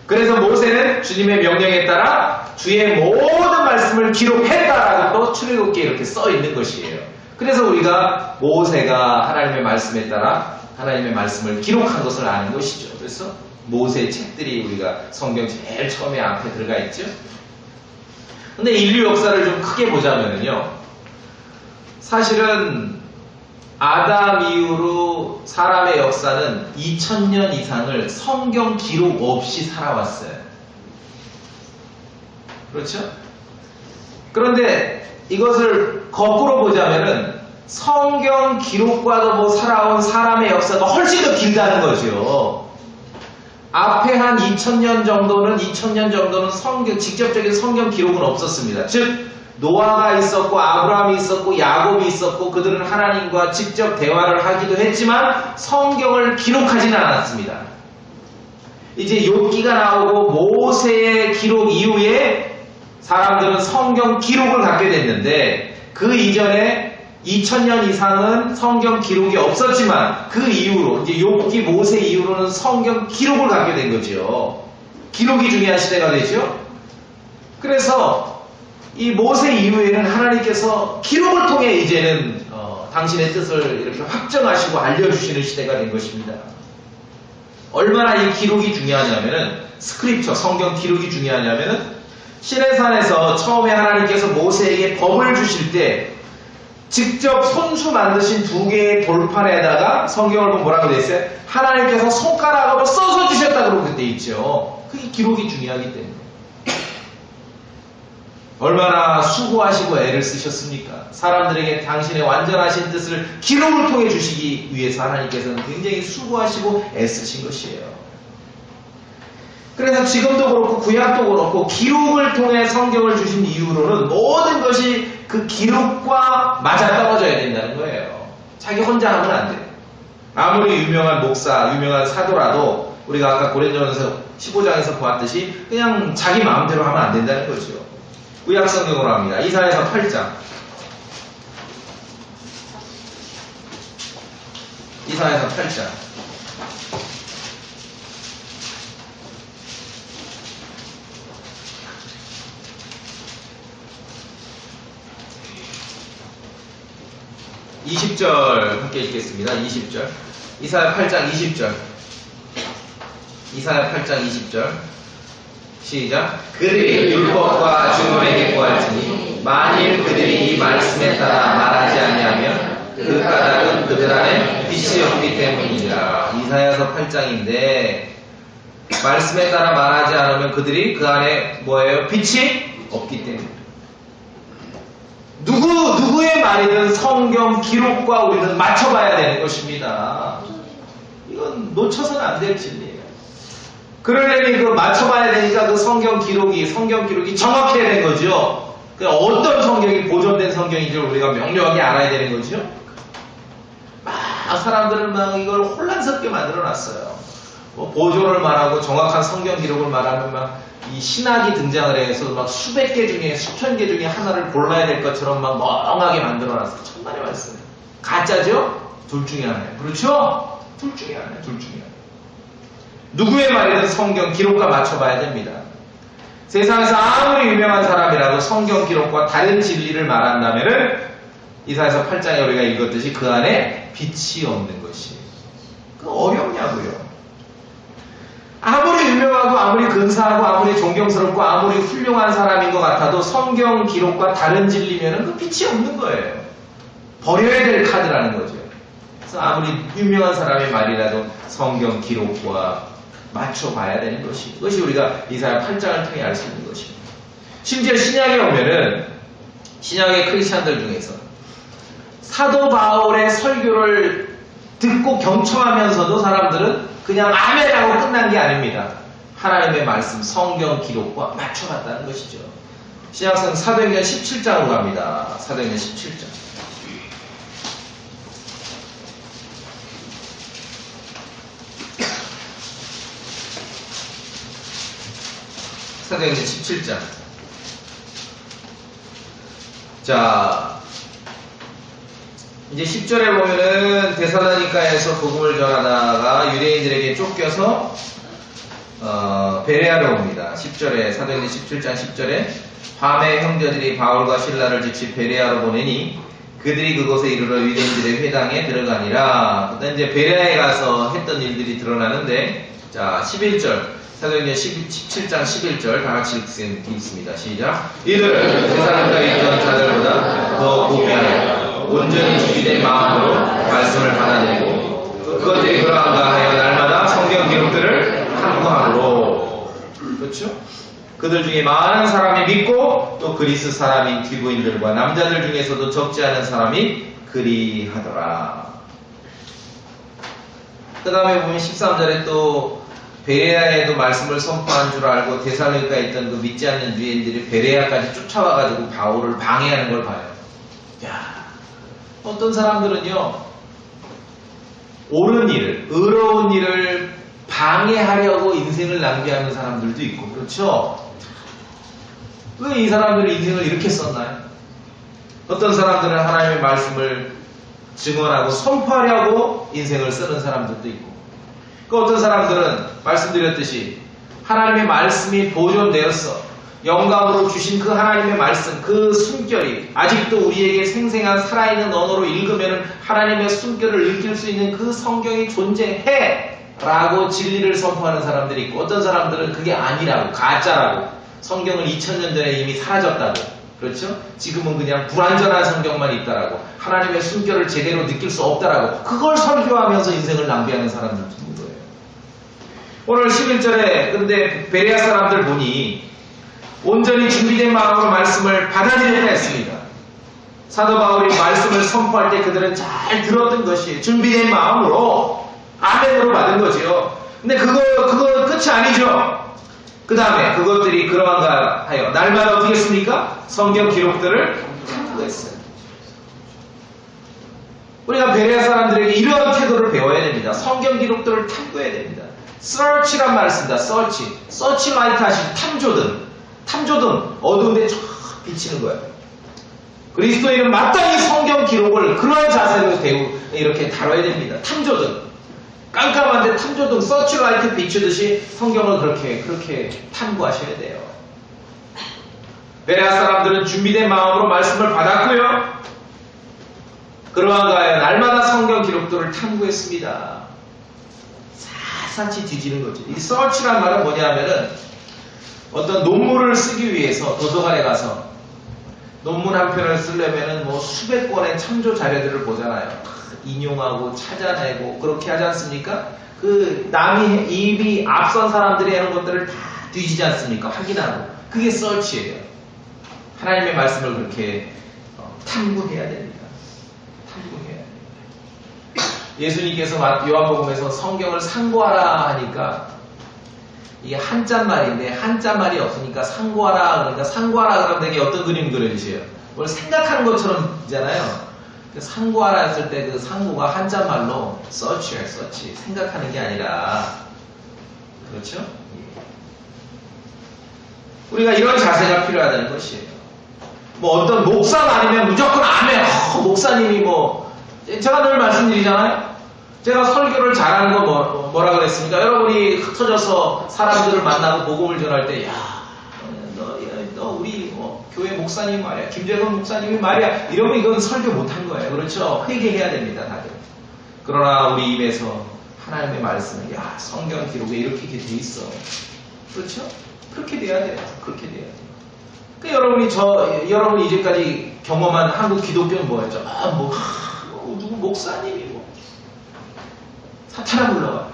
그래서 모세는 주님의 명령에 따라 주의 모든 말씀을 기록했다라고 또 출애굽기에 이렇게 써 있는 것이에요. 그래서 우리가 모세가 하나님의 말씀에 따라 하나님의 말씀을 기록한 것을 아는 것이죠. 그래서 모세의 책들이 우리가 성경 제일 처음에 앞에 들어가 있죠. 근데 인류 역사를 좀 크게 보자면요. 사실은 아담 이후로 사람의 역사는 2000년 이상을 성경 기록 없이 살아왔어요. 그렇죠? 그런데 이것을 거꾸로 보자면은 성경 기록과도 살아온 사람의 역사가 훨씬 더 길다는 거죠. 앞에 한 2000년 정도는 성경, 직접적인 성경 기록은 없었습니다. 즉, 노아가 있었고, 아브라함이 있었고, 야곱이 있었고, 그들은 하나님과 직접 대화를 하기도 했지만, 성경을 기록하지는 않았습니다. 이제 욥기가 나오고, 모세의 기록 이후에 사람들은 성경 기록을 갖게 됐는데, 그 이전에 2000년 이상은 성경 기록이 없었지만 그 이후로 이제 욥기 모세 이후로는 성경 기록을 갖게 된 거죠. 기록이 중요한 시대가 되죠. 그래서 이 모세 이후에는 하나님께서 기록을 통해 이제는 당신의 뜻을 이렇게 확정하시고 알려주시는 시대가 된 것입니다. 얼마나 이 기록이 중요하냐면은 스크립처 성경 기록이 중요하냐면은 시내산에서 처음에 하나님께서 모세에게 법을 주실 때 직접 손수 만드신 2개의 돌판에다가 성경을 보면 뭐라고 되어 있어요? 하나님께서 손가락으로 써서 주셨다고 그렇게 되어 있죠. 그게 기록이 중요하기 때문에. 얼마나 수고하시고 애를 쓰셨습니까? 사람들에게 당신의 완전하신 뜻을 기록을 통해 주시기 위해서 하나님께서는 굉장히 수고하시고 애쓰신 것이에요. 그래서 지금도 그렇고 구약도 그렇고 기록을 통해 성경을 주신 이후로는 모든 것이 그 기록과 맞아떨어져야 된다는 거예요. 자기 혼자 하면 안 돼요. 아무리 유명한 목사, 유명한 사도라도 우리가 아까 고린도전서 15장에서 보았듯이 그냥 자기 마음대로 하면 안 된다는 거죠. 구약 성경으로 합니다. 이사야서 8장. 이사야서 8장. (20절) 함께 읽겠습니다. 20절. 이사야 8장 20절. 이사야 8장 20절. 시작. 그들이 율법과 주님에게 구할지니 만일 그들이 이 말씀에 따라 말하지 아니하면 그 까닭은 그들 안에 빛이 없기 때문이니라. 이사야서 8장인데 말씀에 따라 말하지 않으면 그들이 그 안에 뭐예요? 빛이 없기 때문에. 누구의 말이든 성경 기록과 우리는 맞춰봐야 되는 것입니다. 이건 놓쳐서는 안 될 진리예요. 그러려니 그 맞춰봐야 되니까 그 성경 기록이 정확해야 되는 거죠. 어떤 성경이 보존된 성경인지를 우리가 명료하게 알아야 되는 거죠. 막 사람들은 막 이걸 혼란스럽게 만들어 놨어요. 뭐 보존을 말하고 정확한 성경 기록을 말하면 막 이 신학이 등장을 해서 막 수백 개 중에 수천 개 중에 하나를 골라야 될 것처럼 막 멍하게 만들어 놨어요. 천만의 말씀. 가짜죠? 둘 중에 하나예요. 그렇죠? 둘 중에 하나예요. 누구의 말이든 성경 기록과 맞춰봐야 됩니다. 세상에서 아무리 유명한 사람이라도 성경 기록과 다른 진리를 말한다면은 이사야서 8장에 우리가 읽었듯이 그 안에 빛이 없는 것이 어렵냐고요. 아무리 유명하고 아무리 근사하고 아무리 존경스럽고 아무리 훌륭한 사람인 것 같아도 성경 기록과 다른 진리면은 그 빛이 없는 거예요. 버려야 될 카드라는 거죠. 그래서 아무리 유명한 사람의 말이라도 성경 기록과 맞춰봐야 되는 것이, 그것이 우리가 이사야 8장을 통해 알 수 있는 것입니다. 심지어 신약에 오면은 신약의 크리스찬들 중에서 사도 바울의 설교를 듣고 경청하면서도 사람들은 그냥 아멘하고 끝난 게 아닙니다. 하나님의 말씀, 성경 기록과 맞춰봤다는 것이죠. 신약성 사도행전 17장으로 갑니다. 사도행전 17장. 사도행전 17장. 자, 이제 10절에 보면은 데살로니가에서 복음을 전하다가 유대인들에게 쫓겨서 베레아로 옵니다. 10절에 사도행전 17장 10절에 밤에 형제들이 바울과 신라를 즉시 베레아로 보내니 그들이 그곳에 이르러 유대인들의 회당에 들어가니라. 그때 이제 베레아에 가서 했던 일들이 드러나는데, 자 11절 사도행전 17장 11절 다 같이 읽습니다. 시작. 이들은 데살로니가에 있던 자들보다 더 고귀하여 온전히 준비된 마음으로 말씀을 받아들이고 그것들이 그러한가 하여 날마다 성경 기록들을 탐구하므로. 그렇죠? 그들 중에 많은 사람이 믿고 또 그리스 사람인 귀부인들과 남자들 중에서도 적지 않은 사람이 그리하더라. 그 다음에 보면 13절에 또 베레아에도 말씀을 선포한 줄 알고 데살로니가에 있던 그 믿지 않는 유대인들이 베레아까지 쫓아와가지고 바울을 방해하는 걸 봐요. 야, 어떤 사람들은요, 옳은 일을, 의로운 일을 방해하려고 인생을 낭비하는 사람들도 있고, 그렇죠? 왜 이 사람들이 인생을 이렇게 썼나요? 어떤 사람들은 하나님의 말씀을 증언하고 선포하려고 인생을 쓰는 사람들도 있고, 그 어떤 사람들은 말씀드렸듯이 하나님의 말씀이 보존되었어. 영감으로 주신 그 하나님의 말씀, 그 숨결이 아직도 우리에게 생생한 살아있는 언어로 읽으면 하나님의 숨결을 느낄 수 있는 그 성경이 존재해 라고 진리를 선포하는 사람들이 있고, 어떤 사람들은 그게 아니라고, 가짜라고, 성경은 2000년 전에 이미 사라졌다고, 그렇죠? 지금은 그냥 불완전한 성경만 있다라고, 하나님의 숨결을 제대로 느낄 수 없다라고, 그걸 설교하면서 인생을 낭비하는 사람들도 있는 거예요. 오늘 11절에 근데 베레아 사람들 보니 온전히 준비된 마음으로 말씀을 받아들여야 했습니다. 사도 바울이 말씀을 선포할 때 그들은 잘 들었던 것이 준비된 마음으로 아멘으로 받은 거지요. 근데 그거 끝이 아니죠. 그 다음에 그것들이 그러한가 하여 날마다 어떻게 했습니까? 성경 기록들을 탐구했어요. 우리가 베레아 사람들에게 이러한 태도를 배워야 됩니다. 성경 기록들을 탐구해야 됩니다. search란 말을 씁니다. search like 하신 탐조등 어두운데 쫙 비치는 거예요. 그리스도인은 마땅히 성경 기록을 그러한 자세로 이렇게 다뤄야 됩니다. 탐조등, 깜깜한데 탐조등 서치라이트 비추듯이 성경을 그렇게 탐구하셔야 돼요. 베레아 사람들은 준비된 마음으로 말씀을 받았고요. 그러한가 하여 날마다 성경 기록들을 탐구했습니다. 샅샅이 뒤지는 거죠. 이 서치란 말은 뭐냐면은 어떤 논문을 쓰기 위해서 도서관에 가서 논문 한 편을 쓰려면은 뭐 수백 권의 참조 자료들을 보잖아요. 인용하고 찾아내고 그렇게 하지 않습니까? 그 남이 이미 앞선 사람들이 하는 것들을 다 뒤지지 않습니까? 확인하고. 그게 서치예요. 하나님의 말씀을 그렇게 탐구해야 됩니다. 탐구해야 됩니다. 예수님께서 요한복음에서 성경을 상고하라 하니까 이게 한자말인데 한자말이 없으니까 상고하라 그러니까 상고하라 그러면 되게 어떤 그림 그려주세요. 뭘 생각하는 것처럼이잖아요. 상고하라 했을 때 그 상고가 한자말로 search야 search 생각하는 게 아니라 그렇죠? 우리가 이런 자세가 필요하다는 것이에요. 뭐 어떤 목사가 아니면 무조건 아멘 목사님이 뭐 제가 늘 말씀드리잖아요. 제가 설교를 잘하는 거 뭐라 그랬습니까? 여러분이 흩어져서 사람들을 만나고 복음을 전할 때 너 우리 교회 목사님 말이야 김재건 목사님이 말이야 이러면 이건 설교 못한 거예요. 그렇죠? 회개해야 됩니다 다들. 그러나 우리 입에서 하나님의 말씀은 성경 기록에 이렇게 돼 있어. 그렇죠? 그렇게 돼야 돼요. 그렇게 돼야 돼요. 그러니까 여러분이 이제까지 경험한 한국 기독교는 뭐였죠? 누구 목사님이 사탄아 불러와.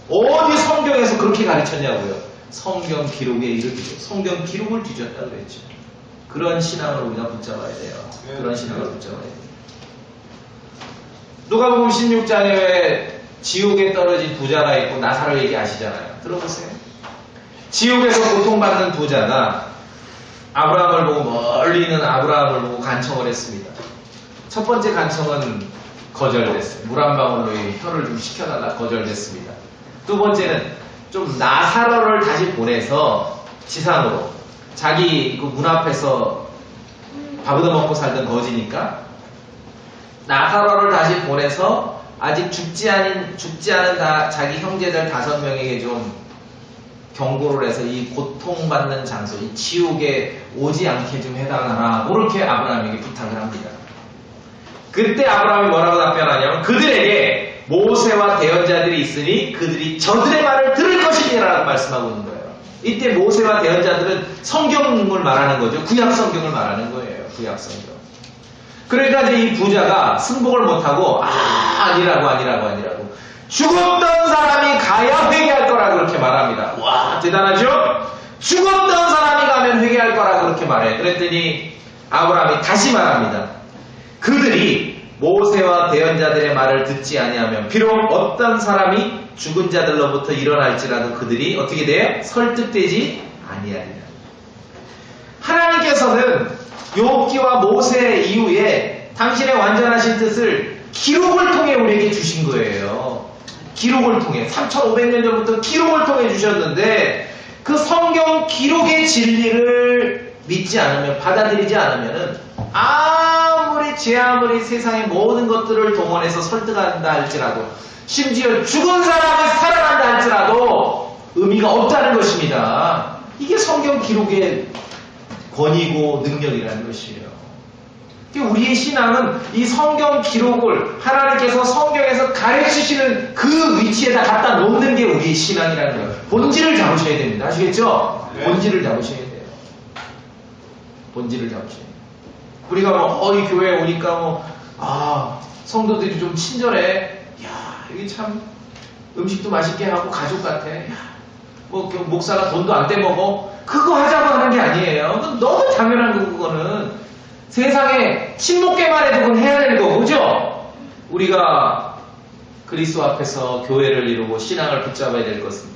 어디 성경에서 그렇게 가르쳤냐고요? 성경 기록에 이렇게 성경 기록을 뒤졌다 그랬죠. 그런 신앙을 우리가 붙잡아야 돼요. 그런 신앙을 붙잡아야 돼요. 누가복음 16장에 왜 지옥에 떨어진 부자가 있고 나사로 얘기하시잖아요. 들어보세요. 지옥에서 고통받는 부자가 아브라함을 보고 멀리 있는 아브라함을 보고 간청을 했습니다. 첫 번째 간청은 거절됐어요. 물 한 방울로 혀를 좀 식혀달라 거절됐습니다. 두 번째는 좀 나사로를 다시 보내서 지상으로 자기 그 문 앞에서 밥 얻어먹고 살던 거지니까 나사로를 다시 보내서 아직 죽지 않은 자기 형제들 5명에게 좀 경고를 해서 이 고통받는 장소, 이 지옥에 오지 않게 좀 해달라나 그렇게 아브라함에게 부탁을 합니다. 그때 아브라함이 뭐라고 답변하냐면 그들에게 모세와 대언자들이 있으니 그들이 저들의 말을 들을 것이니라고 말씀하고 있는 거예요. 이때 모세와 대언자들은 성경을 말하는 거죠. 구약 성경을 말하는 거예요. 구약 성경. 그러니까 이제 이 부자가 승복을 못하고 아니라고 죽었던 사람이 가야 회개할 거라 그렇게 말합니다. 와 대단하죠? 죽었던 사람이 가면 회개할 거라 그렇게 말해. 그랬더니 아브라함이 다시 말합니다. 그들이 모세와 대언자들의 말을 듣지 아니하면 비록 어떤 사람이 죽은 자들로부터 일어날지라도 그들이 어떻게 돼요? 설득되지 아니하리라. 하나님께서는 욥기와 모세 이후에 당신의 완전하신 뜻을 기록을 통해 우리에게 주신 거예요. 기록을 통해 3500년 전부터 기록을 통해 주셨는데 그 성경 기록의 진리를 믿지 않으면 받아들이지 않으면은 아무리 세상의 모든 것들을 동원해서 설득한다 할지라도 심지어 죽은 사람이 살아난다 할지라도 의미가 없다는 것입니다. 이게 성경 기록의 권위고 능력이라는 것이에요. 우리의 신앙은 이 성경 기록을 하나님께서 성경에서 가르치시는 그 위치에다 갖다 놓는 게 우리의 신앙이라는 거예요. 본질을 잡으셔야 됩니다. 아시겠죠? 네. 본질을 잡으셔야 돼요. 본질을 잡으셔야 돼요. 우리가 이 교회에 오니까 성도들이 좀 친절해. 여기 참 음식도 맛있게 하고 가족 같아. 목사가 돈도 안 떼먹어. 그거 하자고 하는 게 아니에요. 그건 너무 당연한 거고 그거는 세상에 친목계만 해도 그건 해야 되는 거고 그죠? 우리가 그리스도 앞에서 교회를 이루고 신앙을 붙잡아야 될 것은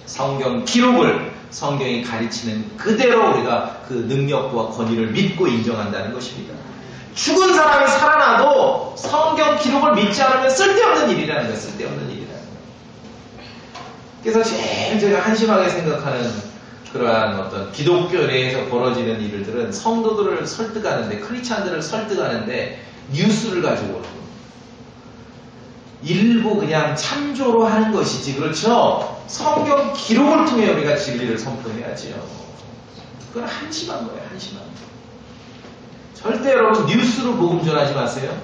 성경 기록을 성경이 가르치는 그대로 우리가 그 능력과 권위를 믿고 인정한다는 것입니다. 죽은 사람이 살아나도 성경 기록을 믿지 않으면 쓸데없는 일이라는 거예요. 쓸데없는 일이라는 거예요. 그래서 제일 제가 한심하게 생각하는 그러한 어떤 기독교 내에서 벌어지는 일들은 성도들을 설득하는데 크리스찬들을 설득하는데 뉴스를 가지고 일부 그냥 참조로 하는 것이지 그렇죠? 성경 기록을 통해 우리가 진리를 선포해야지요. 그건 한심한 거예요. 한심한 거예요. 절대 여러분 뉴스로 복음 전하지 마세요.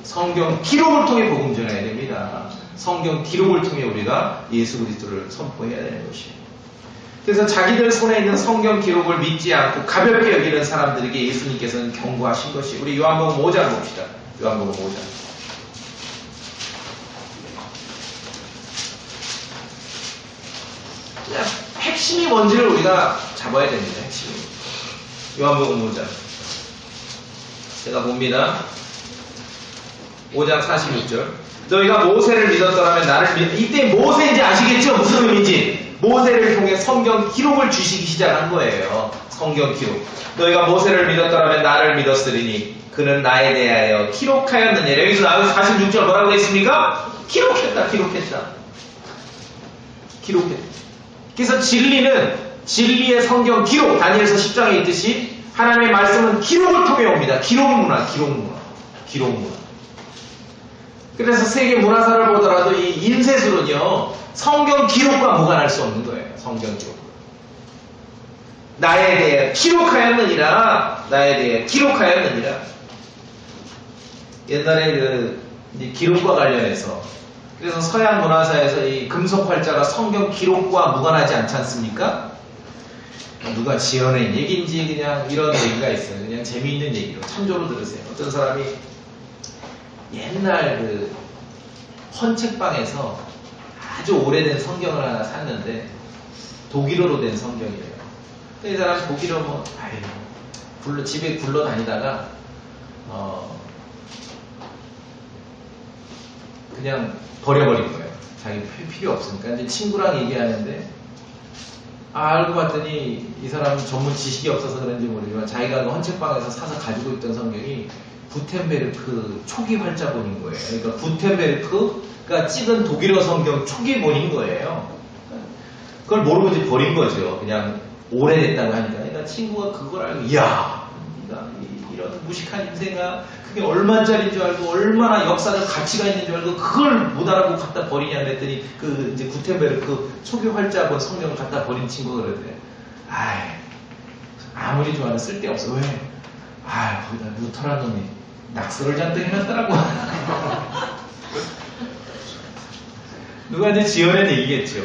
성경 기록을 통해 복음 전해야 됩니다. 성경 기록을 통해 우리가 예수 그리스도를 선포해야 되는 것이에요. 그래서 자기들 손에 있는 성경 기록을 믿지 않고 가볍게 여기는 사람들에게 예수님께서는 경고하신 것이 우리 요한복음 5장 봅시다. 요한복음 5장. 핵심이 뭔지를 우리가 잡아야 됩니다. 핵심이. 요한복음 5장. 제가 봅니다. 5장 46절. 너희가 모세를 믿었더라면 나를 이때 모세인지 아시겠죠? 무슨 의미인지. 모세를 통해 성경 기록을 주시기 시작한 거예요. 성경 기록. 너희가 모세를 믿었더라면 나를 믿었으리니 그는 나에 대하여 기록하였느니라. 여기서 나와서 46절 뭐라고 했습니까? 기록했다. 그래서 진리의 성경 기록, 다니엘서 10장에 있듯이 하나님의 말씀은 기록을 통해 옵니다. 기록문화. 그래서 세계 문화사를 보더라도 이 인쇄술은요, 성경 기록과 무관할 수 없는 거예요. 성경 기록. 나에 대해 기록하였느니라. 옛날에 이 기록과 관련해서, 그래서 서양 문화사에서 이 금속 활자가 성경 기록과 무관하지 않지 않습니까? 누가 지어낸 얘기인지 그냥 이런 얘기가 있어요. 그냥 재미있는 얘기로 참조로 들으세요. 어떤 사람이 옛날 그 헌책방에서 아주 오래된 성경을 하나 샀는데 독일어로 된 성경이래요. 이 사람 독일어 집에 굴러다니다가 그냥 버려버린 거예요. 자기 필요 없으니까. 이제 친구랑 얘기하는데 알고 봤더니 이 사람은 전문 지식이 없어서 그런지 모르지만 자기가 그 헌책방에서 사서 가지고 있던 성경이 구텐베르크 초기 활자본인 거예요. 그러니까 구텐베르크가 찍은 독일어 성경 초기본인 거예요. 그걸 모르고 이제 버린 거죠. 그냥 오래됐다고 하니까. 그러니까 친구가 그걸 알고, 이야, 이런 무식한 인생아, 그게 얼마짜리인 줄 알고, 얼마나 역사적 가치가 있는 줄 알고, 그걸 못 알아보고 갖다 버리냐 그랬더니, 그 이제 구텐베르크 초기 활자본 성경을 갖다 버린 친구가 그러더래. 아무리 좋아도 쓸데없어. 왜? 거기다 루터란 놈이 낙서를 잔뜩 해놨더라고. 누가 이제 지어낸 얘기겠죠.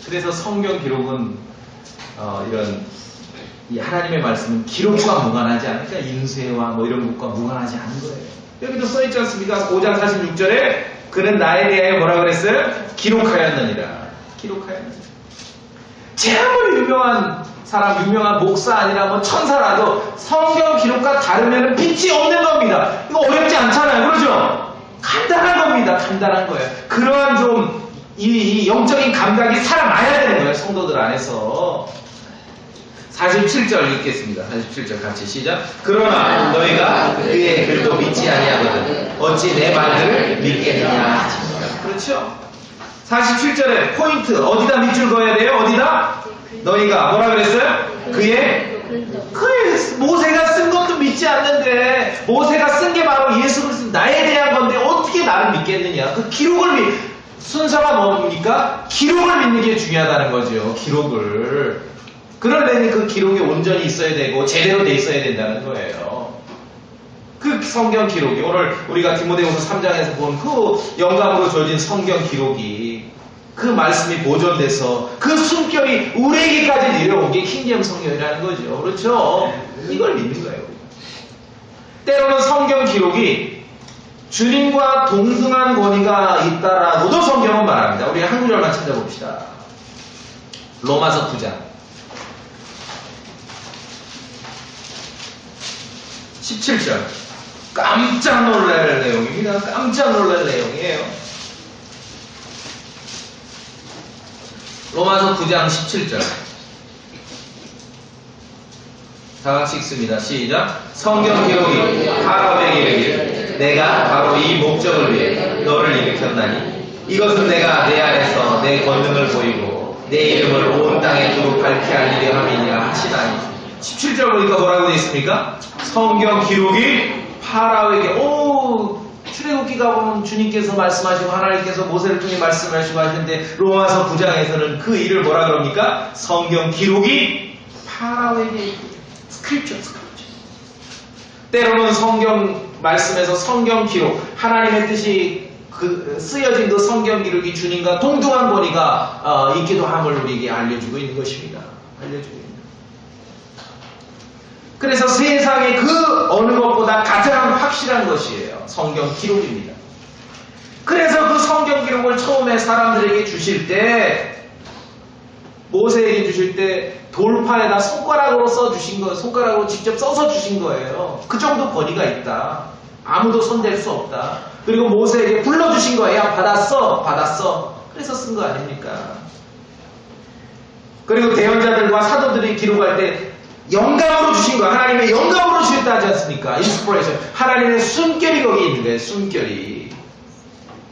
그래서 성경 기록은 이런 이 하나님의 말씀은 기록과 무관하지 않으니까 인쇄와 뭐 이런 것과 무관하지 않은 거예요. 여기도 써있지 않습니까? 5장 46절에 그는 나에 대하여 뭐라 그랬어요? 기록하였느니라. 제 아무리 유명한 사람, 유명한 목사 아니라 뭐 천사라도 성경 기록과 다르면 빛이 없는 겁니다. 이거 어렵지 않잖아요. 그러죠? 간단한 겁니다. 간단한 거예요. 그러한 좀 이 영적인 감각이 살아나야 되는 거예요. 성도들 안에서. 47절 읽겠습니다. 47절 같이 시작. 그러나 너희가 그의 글도 믿지 아니하거든 어찌 내 말들을 믿겠느냐. 그렇죠? 47절에 포인트 어디다 밑줄 그어야 돼요? 어디다? 너희가 뭐라 그랬어요? 그의 모세가 쓴 것도 믿지 않는데 모세가 쓴 게 바로 예수 그리스도 나에 대한 건데 어떻게 나를 믿겠느냐. 그 기록을 순서가 뭡니까? 기록을 믿는 게 중요하다는 거죠. 기록을. 그러려니 그 기록이 온전히 있어야 되고 제대로 돼 있어야 된다는 거예요. 그 성경 기록이 오늘 우리가 디모데후서 3장에서 본 그 영감으로 주어진 성경 기록이 그 말씀이 보존돼서 그 숨결이 우리에게까지 내려온 게 킹제임 성경이라는 거죠. 그렇죠? 이걸 믿는 거예요. 때로는 성경 기록이 주님과 동등한 권위가 있다라고도 성경은 말합니다. 우리 한 구절만 찾아봅시다. 로마서 9장 17절. 깜짝 놀랄 내용입니다. 깜짝 놀랄 내용이에요. 로마서 9장 17절. 다 같이 읽습니다. 시작. 성경 기록이 바로에게 이르기를 내가 바로 이 목적을 위해 너를 일으켰나니 이것은 내가 내 안에서 내 권능을 보이고 내 이름을 온 땅에 두루 밝게 알리려 함이니라 하시나니. 17절 보니까 뭐라고 되어 있습니까? 성경 기록이 파라오에게 출애굽기가 보면 주님께서 말씀하시고 하나님께서 모세를 통해 말씀하시고 하시는데 로마서 9장에서는 그 일을 뭐라 그럽니까? 성경 기록이 파라오에게 스크립처. 때로는 성경 말씀에서 성경 기록 하나님의 뜻이 쓰여진 그 성경 기록이 주님과 동등한 권위가 있기도 함을 우리에게 알려주고 있는 것입니다. 그래서 세상에 그 어느 것보다 가장 확실한 것이에요. 성경 기록입니다. 그래서 그 성경 기록을 처음에 사람들에게 주실 때 모세에게 주실 때 돌판에다 손가락으로 써주신 거예요. 손가락으로 직접 써서 주신 거예요. 그 정도 권위가 있다. 아무도 손댈 수 없다. 그리고 모세에게 불러주신 거예요. 받았어, 받았어. 그래서 쓴 거 아닙니까? 그리고 대언자들과 사도들이 기록할 때 영감으로 주신 거예요. 하나님의 영감으로 주셨다 하지 않습니까? 인스피레이션. 하나님의 숨결이 거기 있는 거예요. 숨결이.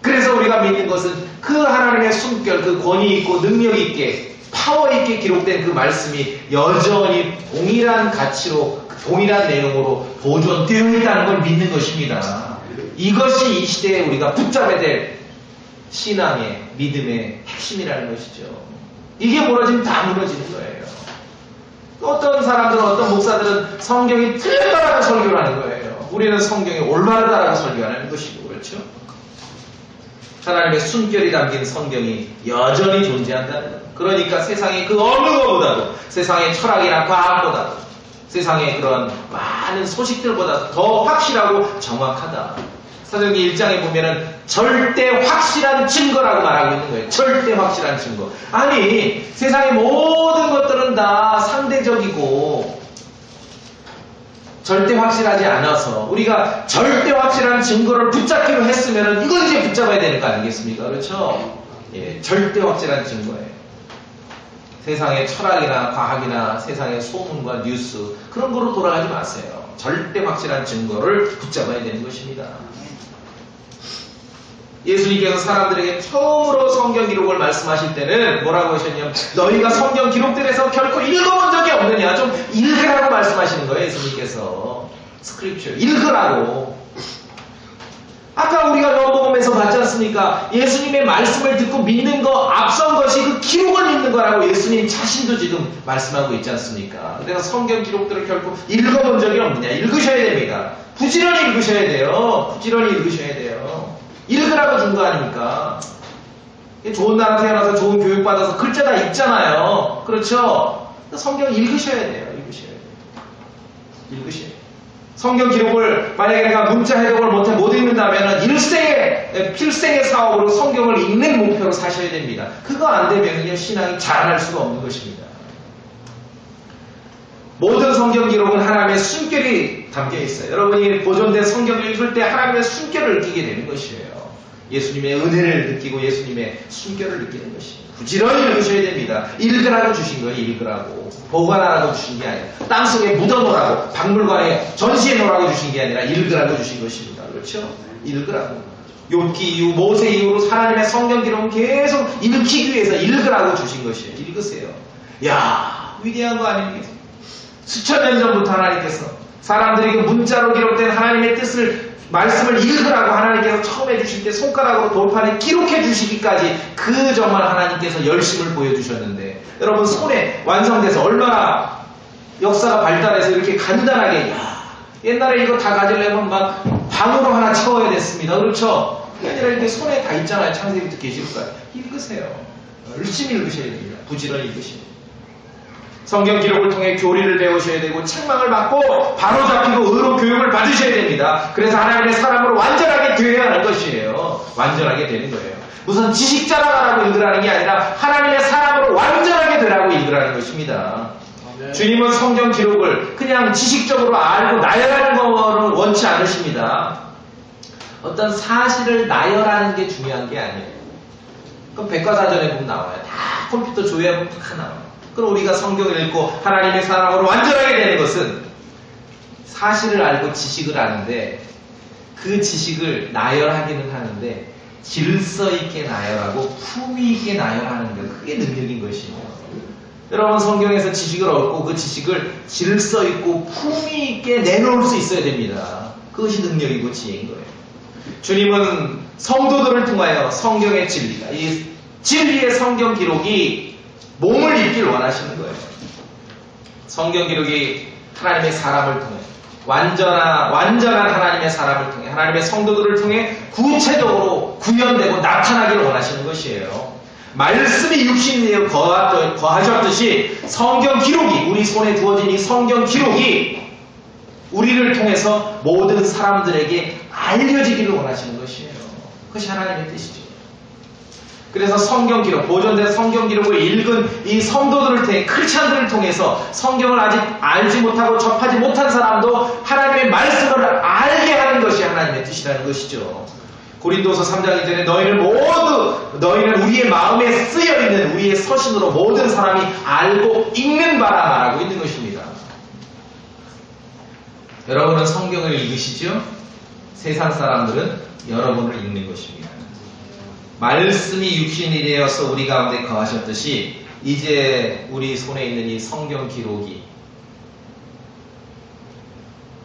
그래서 우리가 믿는 것은 그 하나님의 숨결, 그 권위 있고 능력 있게 파워 있게 기록된 그 말씀이 여전히 동일한 가치로 동일한 내용으로 보존되어 있다는 걸 믿는 것입니다. 이것이 이 시대에 우리가 붙잡아야 될 신앙의 믿음의 핵심이라는 것이죠. 이게 무너지면 다 무너지는 거예요. 어떤 사람들은 어떤 목사들은 성경이 틀렸다라고 설교를 하는 거예요. 우리는 성경이 올바르다라고 설교하는 것이고 그렇죠. 하나님의 숨결이 담긴 성경이 여전히 존재한다는 거예요. 그러니까 세상의 그 어느 것보다도 세상의 철학이나 과학보다도 세상의 그런 많은 소식들보다 더 확실하고 정확하다. 사도행전 1장에 보면은 절대 확실한 증거라고 말하고 있는 거예요. 절대 확실한 증거. 아니 세상의 모든 것들은 다 상대적이고 절대 확실하지 않아서 우리가 절대 확실한 증거를 붙잡기로 했으면은 이걸 이제 붙잡아야 되는 거 아니겠습니까? 그렇죠? 예, 절대 확실한 증거예요. 세상의 철학이나 과학이나 세상의 소문과 뉴스 그런 거로 돌아가지 마세요. 절대 확실한 증거를 붙잡아야 되는 것입니다. 예수님께서 사람들에게 처음으로 성경 기록을 말씀하실 때는 뭐라고 하셨냐면 너희가 성경 기록들에서 결코 읽어본 적이 없느냐 좀 읽으라고 말씀하시는 거예요. 예수님께서 스크립처 읽으라고. 아까 우리가 요한복음에서 봤지 않습니까? 예수님의 말씀을 듣고 믿는 거 앞선 것이 그 기록을 믿는 거라고 예수님 자신도 지금 말씀하고 있지 않습니까? 그래서 성경 기록들을 결코 읽어본 적이 없느냐. 읽으셔야 됩니다. 부지런히 읽으셔야 돼요. 부지런히 읽으셔야 돼요. 읽으라고 준 거 아닙니까? 좋은 나라 태어나서 좋은 교육 받아서 글자 다 읽잖아요. 그렇죠? 성경 읽으셔야 돼요. 읽으셔야 돼요. 읽으셔야 돼요. 성경 기록을 만약에 내가 문자 해독을 못해 못 읽는다면 필생의 사업으로 성경을 읽는 목표로 사셔야 됩니다. 그거 안 되면 신앙이 자라날 수가 없는 것입니다. 모든 성경 기록은 하나님의 숨결이 담겨 있어요. 여러분이 보존된 성경을 읽을 때 하나님의 숨결을 느끼게 되는 것이에요. 예수님의 은혜를 느끼고 예수님의 숨결을 느끼는 것이에요. 부지런히 읽으셔야 됩니다. 읽으라고 주신 거예요. 읽으라고. 보관하라고 주신 게 아니라 땅속에 묻어놓으라고 박물관에 전시해 놓으라고 주신 게 아니라 읽으라고 주신 것입니다. 그렇죠? 읽으라고. 욥기 이후 모세 이후로 하나님의 성경 기록은 계속 읽히기 위해서 읽으라고 주신 것이에요. 읽으세요. 야 위대한 거 아닙니까? 수천 년 전부터 하나님께서 사람들에게 문자로 기록된 하나님의 뜻을 말씀을 읽으라고 하나님께서 처음 해주실 때 손가락으로 돌판에 기록해 주시기까지 그 정말 하나님께서 열심을 보여주셨는데 여러분 손에 완성돼서 얼마나 역사가 발달해서 이렇게 간단하게 옛날에 이거 다 가지려면 막 방으로 하나 채워야 됐습니다. 그렇죠? 그게 아니라 이렇게 손에 다 있잖아요. 창세기부터 계시록까지. 읽으세요. 열심히 읽으셔야 됩니다. 부지런히 읽으셔야 됩니다. 성경 기록을 통해 교리를 배우셔야 되고 책망을 받고 바로잡히고 의로 교육을 받으셔야 됩니다. 그래서 하나님의 사람으로 완전하게 되어야 하는 것이에요. 완전하게 되는 거예요. 무슨 지식 자랑하라고 읽으라는 게 아니라 하나님의 사람으로 완전하게 되라고 읽으라는 것입니다. 네. 주님은 성경 기록을 그냥 지식적으로 알고 나열하는 것을 원치 않으십니다. 어떤 사실을 나열하는 게 중요한 게 아니에요. 그럼 백과사전에 보면 나와요. 다 컴퓨터 조회하면 다 나와요. 그럼 우리가 성경을 읽고 하나님의 사람으로 완전하게 되는 것은 사실을 알고 지식을 아는데 그 지식을 나열하기는 하는데 질서 있게 나열하고 품위 있게 나열하는 것 그게 능력인 것이에요. 여러분 성경에서 지식을 얻고 그 지식을 질서 있고 품위 있게 내놓을 수 있어야 됩니다. 그것이 능력이고 지혜인 거예요. 주님은 성도들을 통하여 성경의 진리가 이 진리의 성경 기록이 몸을 입길 원하시는 거예요. 성경 기록이 하나님의 사람을 통해 완전한 하나님의 사람을 통해 하나님의 성도들을 통해 구체적으로 구현되고 나타나기를 원하시는 것이에요. 말씀이 육신이 되어 거하셨듯이 성경 기록이 우리 손에 두어진 이 성경 기록이 우리를 통해서 모든 사람들에게 알려지기를 원하시는 것이에요. 그것이 하나님의 뜻이죠. 그래서 성경 기록, 보존된 성경 기록을 읽은 이 성도들을 통해, 크리스찬들을 통해서 성경을 아직 알지 못하고 접하지 못한 사람도 하나님의 말씀을 알게 하는 것이 하나님의 뜻이라는 것이죠. 고린도서 3장 2절에 너희는 우리의 마음에 쓰여있는 우리의 서신으로 모든 사람이 알고 읽는 바라 말하고 있는 것입니다. 여러분은 성경을 읽으시죠? 세상 사람들은 여러분을 읽는 것입니다. 말씀이 육신이 되어서 우리 가운데 거하셨듯이 이제 우리 손에 있는 이 성경 기록이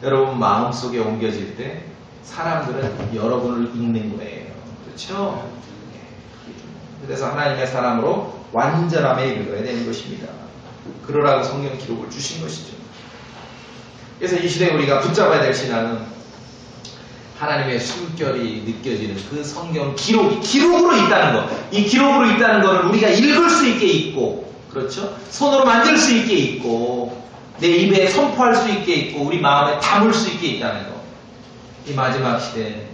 여러분 마음속에 옮겨질 때 사람들은 여러분을 읽는 거예요. 그렇죠? 그래서 하나님의 사람으로 완전함에 이르러야 되는 것입니다. 그러라고 성경 기록을 주신 것이죠. 그래서 이 시대에 우리가 붙잡아야 될 신앙은 하나님의 숨결이 느껴지는 그 성경 기록이 기록으로 있다는 것. 이 기록으로 있다는 것을 우리가 읽을 수 있게 있고, 그렇죠? 손으로 만질 수 있게 있고, 내 입에 선포할 수 있게 있고, 우리 마음에 담을 수 있게 있다는 것. 이 마지막 시대에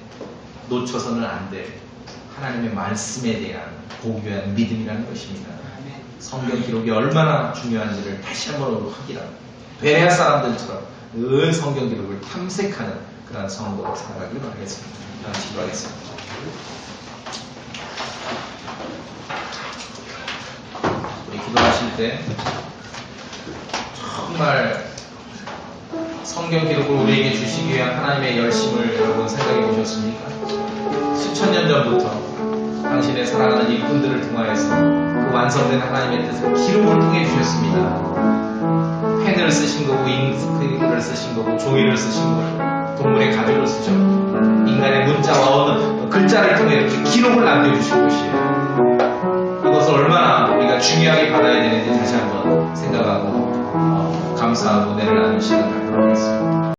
놓쳐서는 안 될 하나님의 말씀에 대한 고귀한 믿음이라는 것입니다. 성경 기록이 얼마나 중요한지를 다시 한번 확인하고 베레아 사람들처럼 늘 성경 기록을 탐색하는 그런 성도로 살아가길 바라겠습니다. 기도하겠습니다. 우리 기도하실 때 정말 성경 기록을 우리에게 주시기 위한 하나님의 열심을 여러분 생각해 보셨습니까? 수천 년 전부터 당신의 사랑하는 일꾼들을 통하여서 그 완성된 하나님의 뜻을 기록을 통해 주셨습니다. 펜을 쓰신 거고, 잉크를 쓰신 거고, 종이를 쓰신 거고, 동물의 가죽을 쓰죠. 인간의 문자와 어느 글자를 통해 이렇게 기록을 남겨주신 것이에요. 이것을 얼마나 우리가 중요하게 받아야 되는지 다시 한번 생각하고 감사하고 은혜를 나누는 시간을 갖도록 하겠습니다.